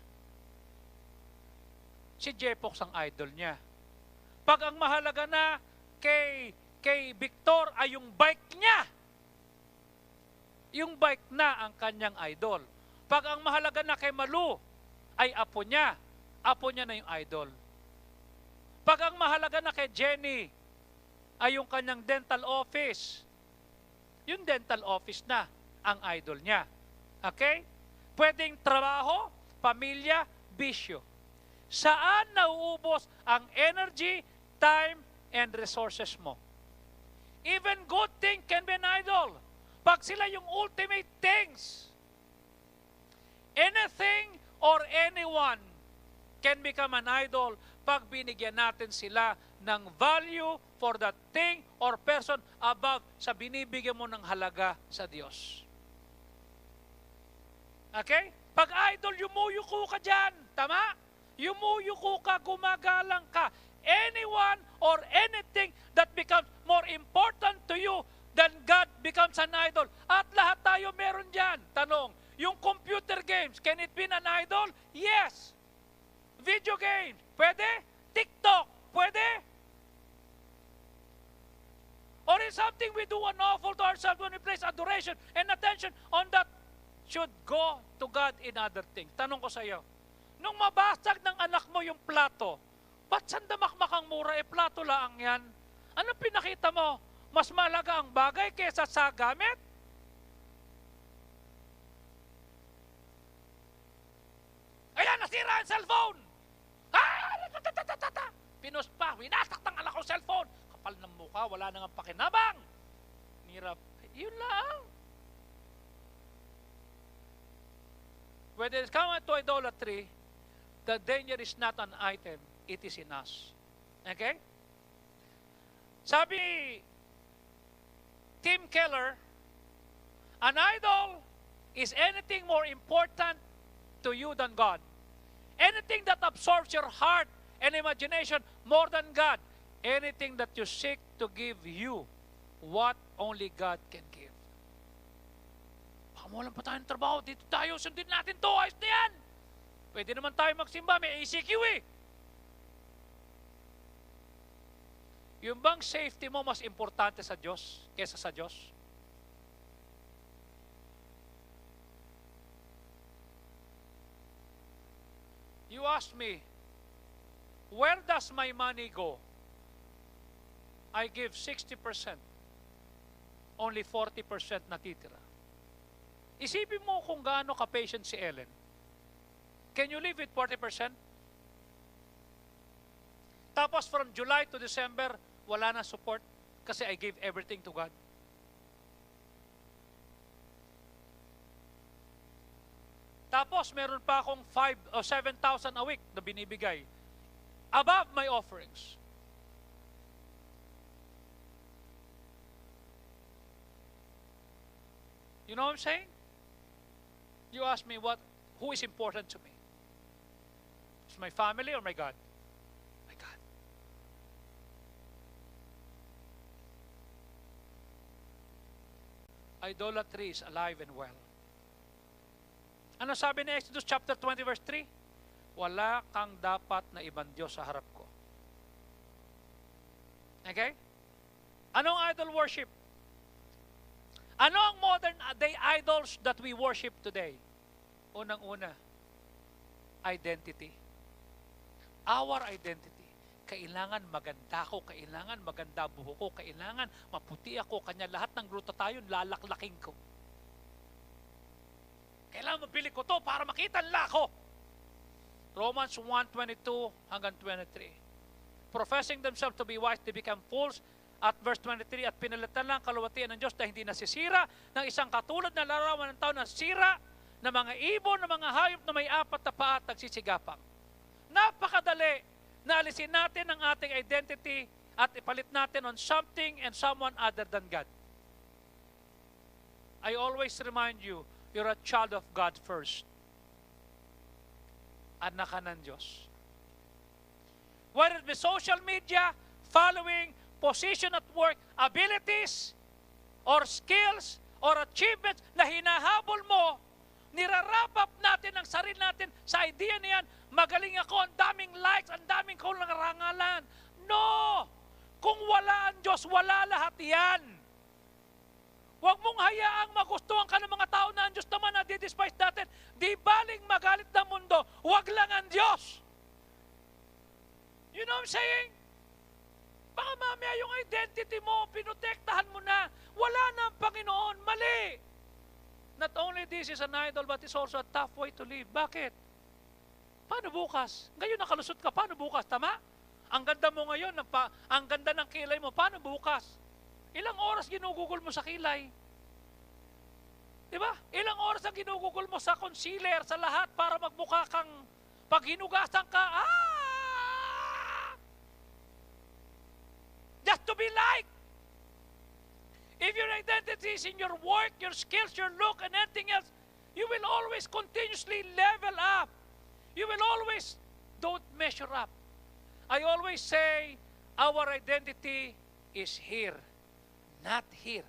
si Jepox ang idol niya. Pag ang mahalaga na kay Victor ay yung bike niya, yung bike na ang kanyang idol. Pag ang mahalaga na kay Malu ay apo niya na yung idol. Pag ang mahalaga na kay Jenny ay yung kanyang dental office, yung dental office na ang idol niya. Okay? Pwedeng trabaho, pamilya, bisyo. Saan nauubos ang energy, time, and resources mo. Even good thing can be an idol. Pag sila yung ultimate things, anything or anyone can become an idol pag binigyan natin sila ng value for that thing or person above sa binibigyan mo ng halaga sa Diyos. Okay? Pag idol, yumuyuko ka dyan. Tama? Yumuyuko ka, gumagalang ka. Anyone or anything that becomes more important to you than God becomes an idol. At lahat tayo meron dyan. Tanong, yung computer games, can it be an idol? Yes. Video games, pwede? TikTok, pwede? Or is something we do unlawful to ourselves when we place adoration and attention on that should go to God in other things. Tanong ko sa iyo, nung mabasag ng anak mo yung plato, ba't sandamakmakang mura, plato lang yan? Anong pinakita mo? Mas malaga ang bagay kesa sa gamit? Ayan, nasira ang cellphone! Pinost pa, winasak ng anak ko cellphone. Kapal ng mukha, wala nang pakinabang. Hirap. Yun lang. When it comes to idolatry, the danger is not an item, it is in us. Okay? Sabi Tim Keller, an idol is anything more important to you than God. Anything that absorbs your heart and imagination more than God. Anything that you seek to give you what only God can give. Baka walang pa tayong trabaho, dito tayo, sundin natin to, ayos na yan. Pwede naman tayo magsimba, may ACQ eh. Yung bang safety mo mas importante sa Diyos kesa sa Diyos? You ask me, where does my money go? I give 60%. Only 40% natitira. Isipin mo kung gaano ka-patient si Ellen. Can you live with 40%? Tapos from July to December, wala na support kasi I gave everything to God. Tapos meron pa akong 5 o 7,000 a week na binibigay above my offerings. You know what I'm saying? You ask me who is important to me? Is my family or my God? My God. Idolatry is alive and well. Ano sabi ni Exodus chapter 20 verse 3? Wala kang dapat na ibang Diyos sa harap ko. Okay? Anong idol worship? Ano ang modern day idols that we worship today? Unang-una, identity. Our identity. Kailangan maganda ako, kailangan maganda buho ko, kailangan maputi ako, kanya lahat ng gruta tayo, lalaklaking ko. Kailangan mabili ko to para makita nila ako. Romans 1:22 hanggang 23. Professing themselves to be wise, they become fools. At verse 23, at pinalitan lang kaluwatian ng Diyos na hindi nasisira ng isang katulad na larawan ng tao na sira ng mga ibon, ng mga hayop na may 4 na paa at nagsisigapang. Napakadali na alisin natin ang ating identity at ipalit natin on something and someone other than God. I always remind you, you're a child of God first. Anak ka ng Diyos. Whether it be social media, following, position at work, abilities, or skills, or achievements na hinahabol mo, nirarap natin ang sarili natin sa idea niyan, magaling ako, ang daming likes, ang daming karangalan. No! Kung wala ang Diyos, wala lahat yan. Huwag mong hayaang magustuhan ka ng mga tao na ang Diyos naman na didespise natin. Di baling magalit ng mundo, huwag lang ang Diyos. You know what I'm saying? Baka mamaya yung identity mo, pinotektahan mo na, wala na ang Panginoon, mali. Not only this is an idol, but it's also a tough way to live. Bakit? Paano bukas? Ngayon nakalusot ka, paano bukas? Tama? Ang ganda mo ngayon, ang ganda ng kilay mo, paano bukas? Ilang oras ginugugol mo sa kilay? Di ba? Ilang oras ang ginugugol mo sa concealer, sa lahat, para magmukha kang, pag hinugasan ka, just to be liked. If your identity is in your work, your skills, your look, and anything else, you will always continuously level up. You will always don't measure up. I always say, our identity is here, not here.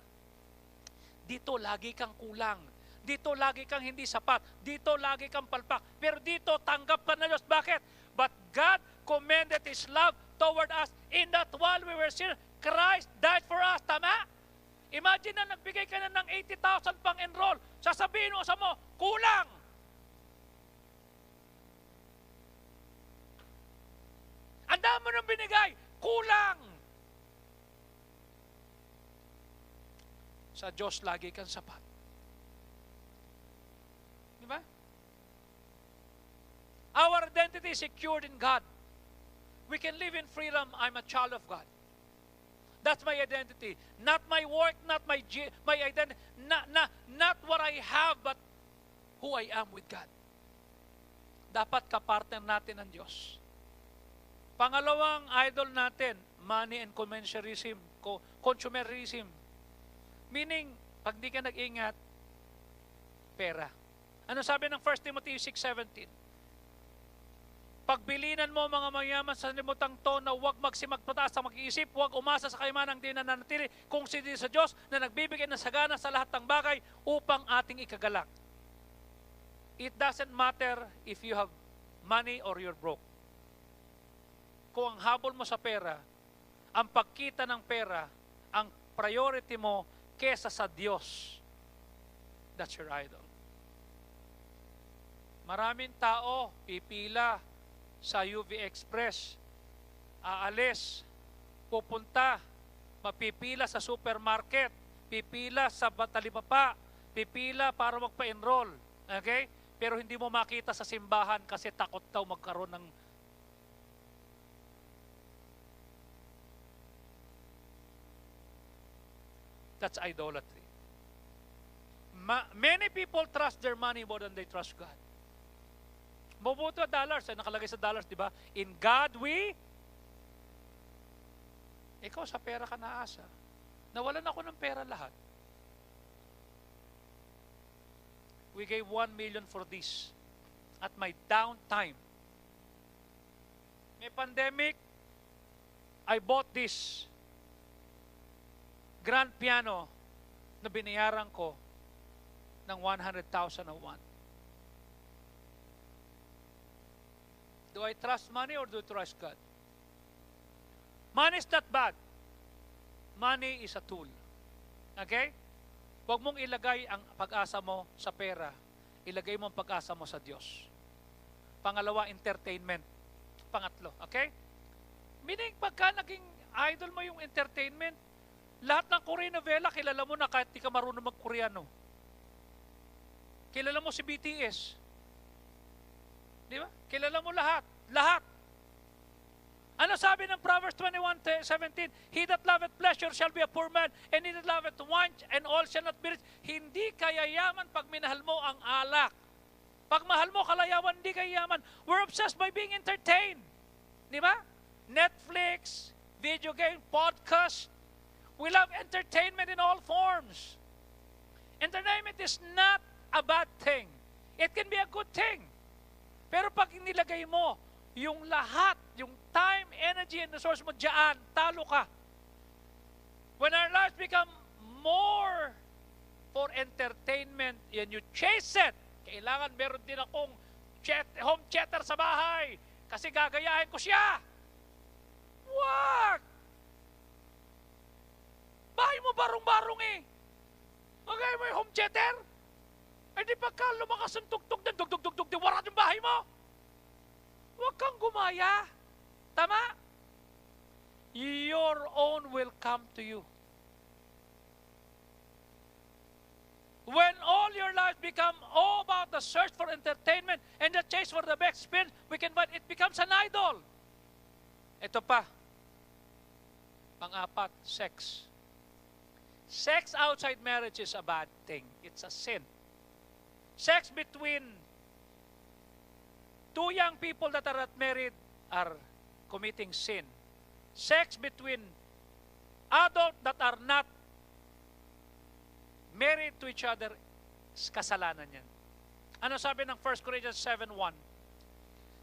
Dito lagi kang kulang. Dito lagi kang hindi sapat. Dito lagi kang palpak. Pero dito tanggap ka na Diyos. Bakit? But God commended His love toward us in that while we were sinners, Christ died for us. Tama? Imagine na nagbigay ka na ng 80,000 pang enroll. Sasabihin mo sa mo, kulang. Ang dami mo nang binigay, kulang. Sa Diyos lagi kang sapat. Di ba? Our identity is secured in God. We can live in freedom. I'm a child of God. That's my identity. Not my work, not my identity, not what I have, but who I am with God. Dapat kapartner natin ng Diyos. Pangalawang idol natin, money and consumerism. Meaning, pag di ka nag-ingat, pera. Ano sabi ng 1 Timothy 6:17? Pagbilinan mo mga mayaman sa limutang to na huwag magsimagpataas sa mag-iisip, huwag umasa sa kayamanan di nananatili, kung sindi sa Diyos na nagbibigay ng sagana sa lahat ng bagay upang ating ikagalak. It doesn't matter if you have money or you're broke. Kung ang habol mo sa pera, ang pagkita ng pera, ang priority mo kesa sa Diyos, that's your idol. Maraming tao, pipila sa UV Express, aalis, pupunta, mapipila sa supermarket, pipila sa Talipapa, pipila para magpa-enroll. Okay? Pero hindi mo makita sa simbahan kasi takot daw magkaroon ng that's idolatry. Many people trust their money more than they trust God. Mabuto dollars, nakalagay sa dollars, di ba? In God ikaw sa pera ka naasa. Nawalan ako ng pera lahat. We gave 1 million for this at my downtime. May pandemic, I bought this grand piano na binayaran ko ng 100,000 a month. Do I trust money or do I trust God? Money is not bad. Money is a tool. Okay? Huwag mong ilagay ang pag-asa mo sa pera. Ilagay mo ang pag-asa mo sa Diyos. Pangalawa, entertainment. Pangatlo. Okay? Meaning, pagka naging idol mo yung entertainment, lahat ng Korean novela, kilala mo na kahit di ka marunong mag-Koreano. Kilala mo si BTS. Di ba? Kilala mo lahat. Lahat. Ano sabi ng Proverbs 21:17? He that loveth pleasure shall be a poor man, and he that loveth wine and all shall not be rich. Hindi kayayaman pag minahal mo ang alak. Pag mahal mo kalayawan, hindi kayayaman. We're obsessed by being entertained. Di ba? Netflix, video game, podcast. We love entertainment in all forms. Entertainment is not a bad thing. It can be a good thing. Pero pag nilagay mo yung lahat, yung time, energy, and resource mo dyan, talo ka. When our lives become more for entertainment and you chase it, kailangan meron din akong home theater sa bahay kasi gagayahin ko siya. Wag! Bahay mo barong-barong eh. Okay mo yung home theater? Eh di pagka lumakas ang tugtog na dug-dug-dug-dug, di warat yung bahay mo. Huwag kang gumaya. Tama? Your own will come to you. When all your life become all about the search for entertainment and the chase for the best experience, we can find it becomes an idol. Ito pa, pang-apat, sex. Sex outside marriage is a bad thing. It's a sin. Sex between two young people that are not married are committing sin. Sex between adults that are not married to each other, kasalanan yan. Ano sabi ng 1 Corinthians 7:1?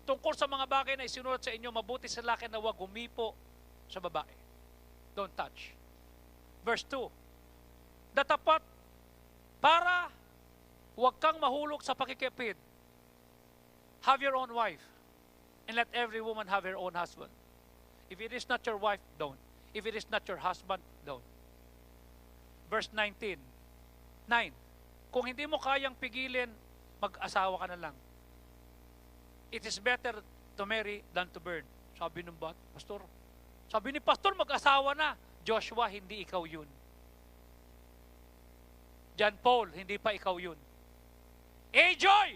Tungkol sa mga bagay na isinulat sa inyo, mabuti sa lalaki na huwag humipo sa babae. Don't touch. Verse 2, datapat para huwag kang mahulog sa pakikipid. Have your own wife, and let every woman have her own husband. If it is not your wife, don't. If it is not your husband, don't. Verse 19, 9, kung hindi mo kayang pigilin, mag-asawa ka na lang. It is better to marry than to burn. Sabi ng pastor. Sabi ni pastor, mag-asawa na. Joshua, hindi ikaw yun. John Paul, hindi pa ikaw yun. Joy,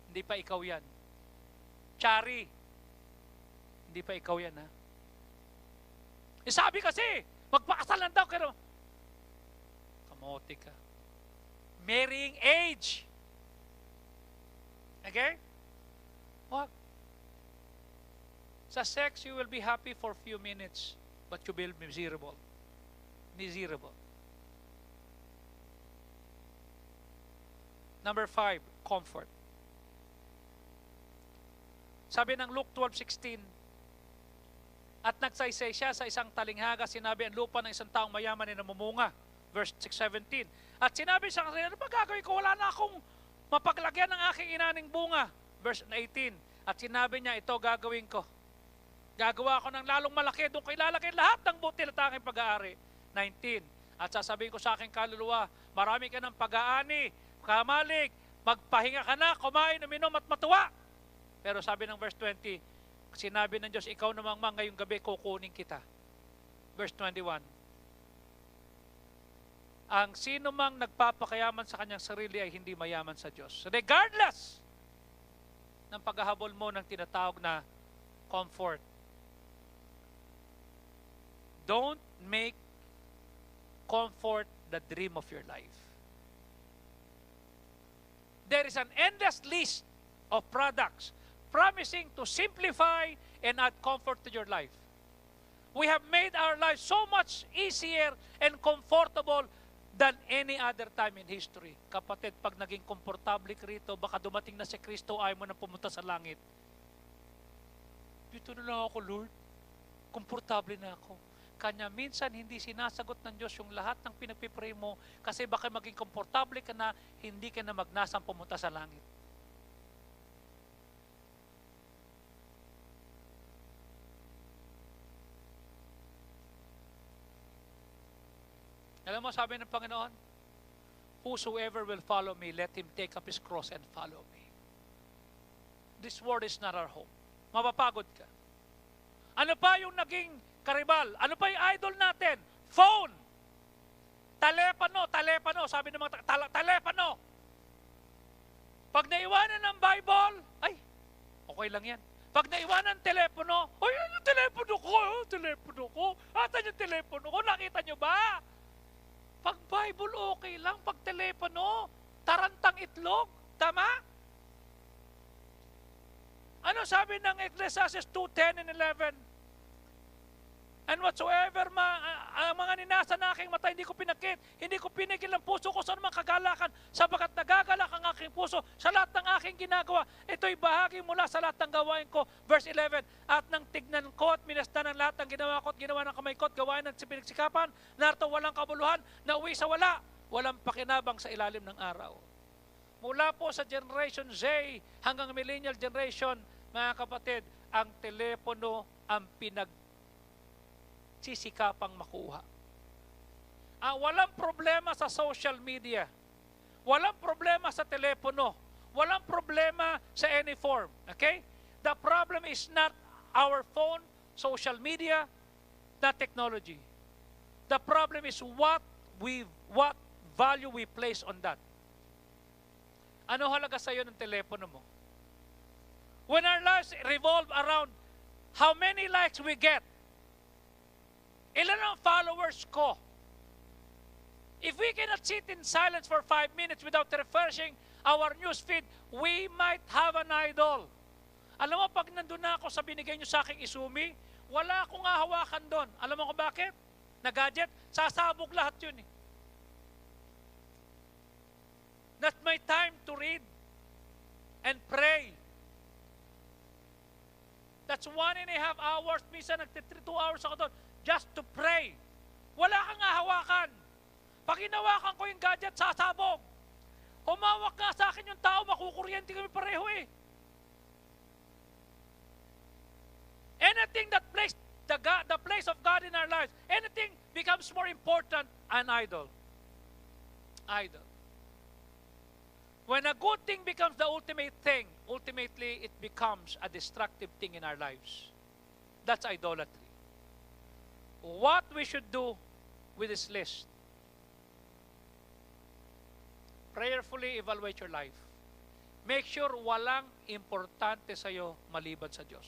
hindi pa ikaw yan. Chari, hindi pa ikaw yan, ha? Sabi kasi, magpakasal lang daw, pero kamote ka. Marrying age. Okay? Wag. Sa sex, you will be happy for a few minutes, but you will be miserable. Miserable. Number 5, comfort. Sabi ng Luke 12:16, at nagsaysay siya sa isang talinghaga, sinabi, ang lupa ng isang taong mayaman ay namumunga. Verse 6:17. At sinabi siya kasi, ano ba gagawin ko? Wala na akong mapaglagyan ng aking inaning bunga. Verse 18. At sinabi niya, ito gagawin ko. Gagawa ko ng lalong malaki, doon ko ilalagay lahat ng butil at aking pag-aari. 19. At sasabihin ko sa aking kaluluwa, marami ka ng pag-aani, kamalig, magpahinga ka na, kumain, uminom at matuwa. Pero sabi ng verse 20, sinabi ng Diyos, ikaw namang ngayong gabi kukunin kita. Verse 21. Ang sino mang nagpapakayaman sa kanyang sarili ay hindi mayaman sa Diyos. Regardless ng paghahabol mo ng tinatawag na comfort. Don't make comfort the dream of your life. There is an endless list of products promising to simplify and add comfort to your life. We have made our lives so much easier and comfortable than any other time in history. Kapatid, pag naging komportable ka rito, baka dumating na si Kristo, ayaw mo na pumunta sa langit. Dito na lang ako, Lord. Komportable na ako. Kanya minsan hindi sinasagot ng Diyos yung lahat ng pinagpipray mo kasi baka maging komportable ka na, hindi ka na magnasang pumunta sa langit. Alam mo, sabi ng Panginoon, whosoever will follow me, let him take up his cross and follow me. This world is not our home. Mapapagod ka. Ano pa yung naging karibal? Ano pa yung idol natin? Phone. Telepano. Sabi ng mga telepano. Pag naiwanan ng Bible, ay, okay lang yan. Pag naiwanan ng telepono, ay, yung telepono ko. Atan yung telepono ko, nakita nyo ba? Pag Bible, okay lang. Pag telepono, tarantang itlog. Tama? Ano sabi ng Ecclesiastes 2:10 and 11? And whatsoever ang mga ninasa na aking mata, hindi ko pinakit, hindi ko pinigil ang puso ko sa anumang kagalakan, sapagat nagagalak ang aking puso sa lahat ng aking ginagawa. Ito'y bahagi mula sa lahat ng gawain ko. Verse 11, at nang tignan ko at minastan ang lahat ng ginawa ko at ginawa ng kamay ko at gawain ng pinagsikapan, narito walang kabuluhan, nauwi sa wala, walang pakinabang sa ilalim ng araw. Mula po sa Generation Z hanggang Millennial Generation, mga kapatid, ang telepono ang sisikapang makuha. Walang problema sa social media. Walang problema sa telepono. Walang problema sa any form. Okay? The problem is not our phone, social media, the technology. The problem is what value we place on that. Ano halaga sa iyo ng telepono mo? When our lives revolve around how many likes we get. Ilan ang followers ko? If we cannot sit in silence for 5 minutes without refreshing our news feed, we might have an idol. Alam mo, pag nandun na ako sa binigay nyo sa aking isumi, wala akong hahawakan doon. Alam mo kung bakit? Na gadget, sasabog lahat yun eh. Not my time to read and pray. That's 1.5 hours. Minsan 2 hours ako doon just to pray. Wala kang hahawakan. Pag hinawakan ko yung gadget, sasabog. Humawak nga sa akin yung tao, makukuryente kami pareho eh. Anything that places the place of God in our lives, anything becomes more important an idol. Idol. When a good thing becomes the ultimate thing, ultimately it becomes a destructive thing in our lives. That's idolatry. What we should do with this list? Prayerfully evaluate your life. Make sure walang importante sa'yo maliban sa Diyos.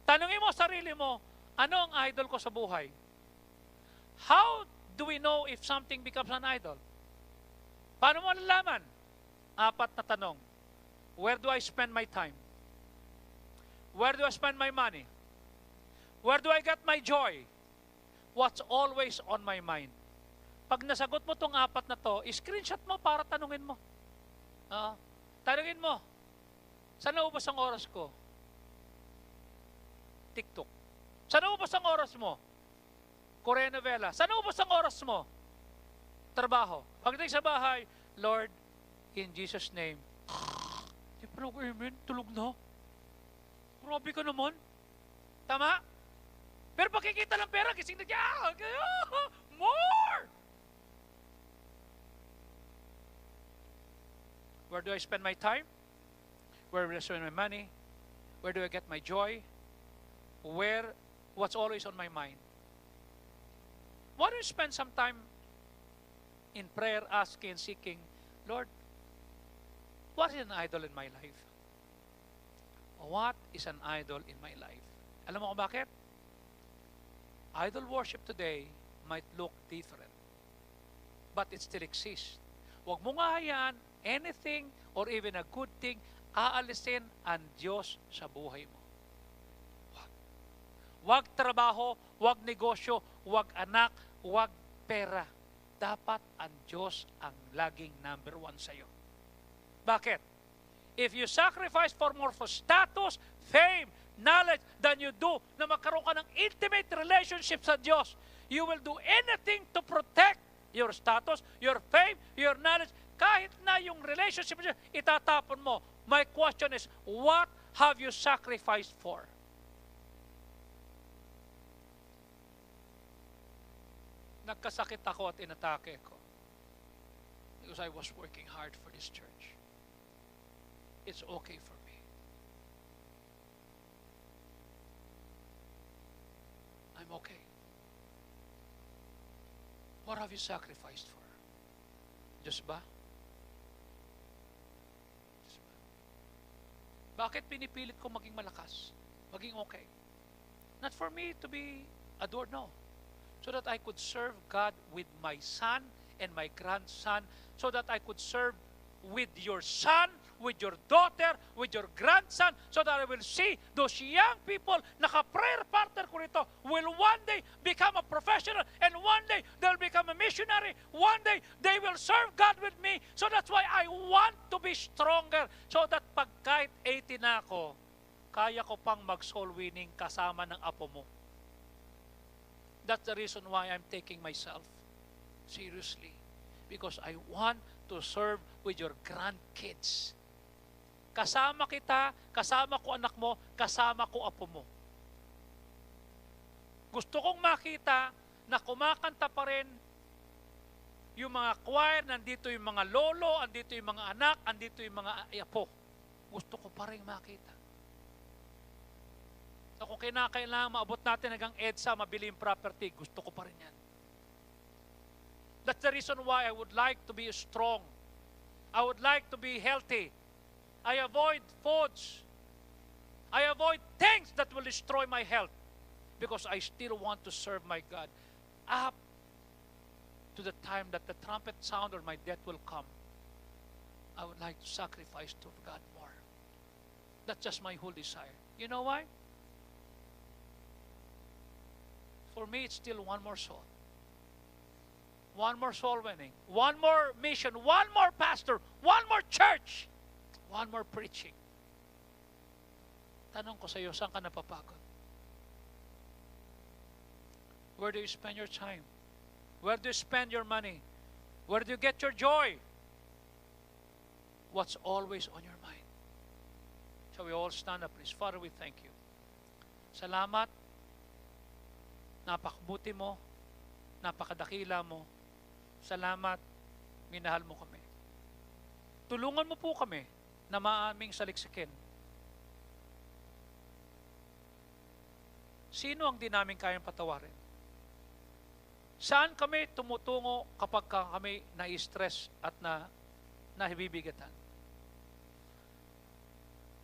Tanungin mo sarili mo, ano ang idol ko sa buhay? How do we know if something becomes an idol? Paano mo nalaman? 4 na tanong. Where do I spend my time? Where do I spend my money? Where do I get my joy? What's always on my mind? Pag nasagot mo itong 4 na to, screenshot mo para tanungin mo. Tanungin mo, saan naubos ang oras ko? TikTok. Saan naubos ang oras mo? Korean novela. Saan naubos ang oras mo? Trabaho. Pagdating sa bahay, Lord, in Jesus' name, di pa ako, amen, tulog na. Grabe ka naman. Tama? Pero pagkikita ng pera, gising na siya, more! Where do I spend my time? Where do I spend my money? Where do I get my joy? What's always on my mind? Why don't you spend some time in prayer, asking, seeking, Lord, what is an idol in my life? What is an idol in my life? Alam mo kung bakit? Idol worship today might look different, but it still exists. Huwag mo nga hayaan anything or even a good thing aalisin ang Diyos sa buhay mo. Huwag trabaho, huwag negosyo, huwag anak, huwag pera. Dapat ang Diyos ang laging number 1 sa iyo. Bakit? If you sacrifice for more for status, fame, knowledge than you do na magkaroon ka ng intimate relationship sa Diyos, you will do anything to protect your status, your fame, your knowledge. Kahit na yung relationship mo, itatapon mo. My question is, what have you sacrificed for? Nagkasakit ako at inatake ko because I was working hard for this church. It's okay for me. I'm okay. What have you sacrificed for? Diyos ba? Diyos ba? Bakit pinipilit ko maging malakas? Maging okay? Not for me to be adored, no. So that I could serve God with my son and my grandson, so that I could serve with your son, with your daughter, with your grandson, so that I will see those young people, naka-prayer partner ko rito, will one day become a professional, and one day they'll become a missionary, one day they will serve God with me. So that's why I want to be stronger, so that pag kahit 80 na ako, kaya ko pang mag-soul winning kasama ng apo mo. That's the reason why I'm taking myself seriously. Because I want to serve with your grandkids. Kasama kita, kasama ko anak mo, kasama ko apo mo. Gusto kong makita na kumakanta pa rin yung mga choir, nandito yung mga lolo, andito yung mga anak, andito yung mga apo. Gusto ko pa rin makita. So kung kinakailangan maabot natin hanggang EDSA, mabili yung property, gusto ko pa rin yan. That's the reason why I would like to be strong. I would like to be healthy. I avoid foods. I avoid things that will destroy my health because I still want to serve my God. Up to the time that the trumpet sound or my death will come, I would like to sacrifice to God more. That's just my whole desire. You know why? For me, it's still one more soul. One more soul winning. One more mission. One more pastor. One more church. One more preaching. Tanong ko sa iyo, saan ka napapagod? Where do you spend your time? Where do you spend your money? Where do you get your joy? What's always on your mind? Shall we all stand up, please? Father, we thank you. Salamat. Napakabuti mo. Napakadakila mo. Salamat. Minahal mo kami. Tulungan mo po kami na maaming saliksikin. Sino ang di namin kayang patawarin? Saan kami tumutungo kapag kami na-stress at nahibibigatan?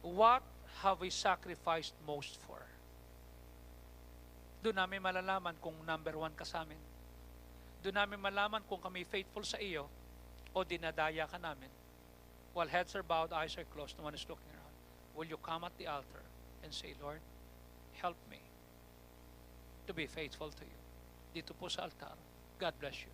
What have we sacrificed most for? Doon namin malalaman kung number one ka sa amin. Doon namin malaman kung kami faithful sa iyo o dinadaya ka namin. While heads are bowed, eyes are closed, no one is looking around. Will you come at the altar and say, Lord, help me to be faithful to you. Dito po sa altar. God bless you.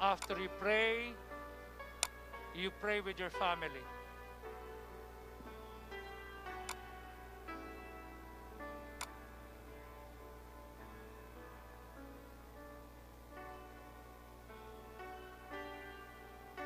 After you pray with your family.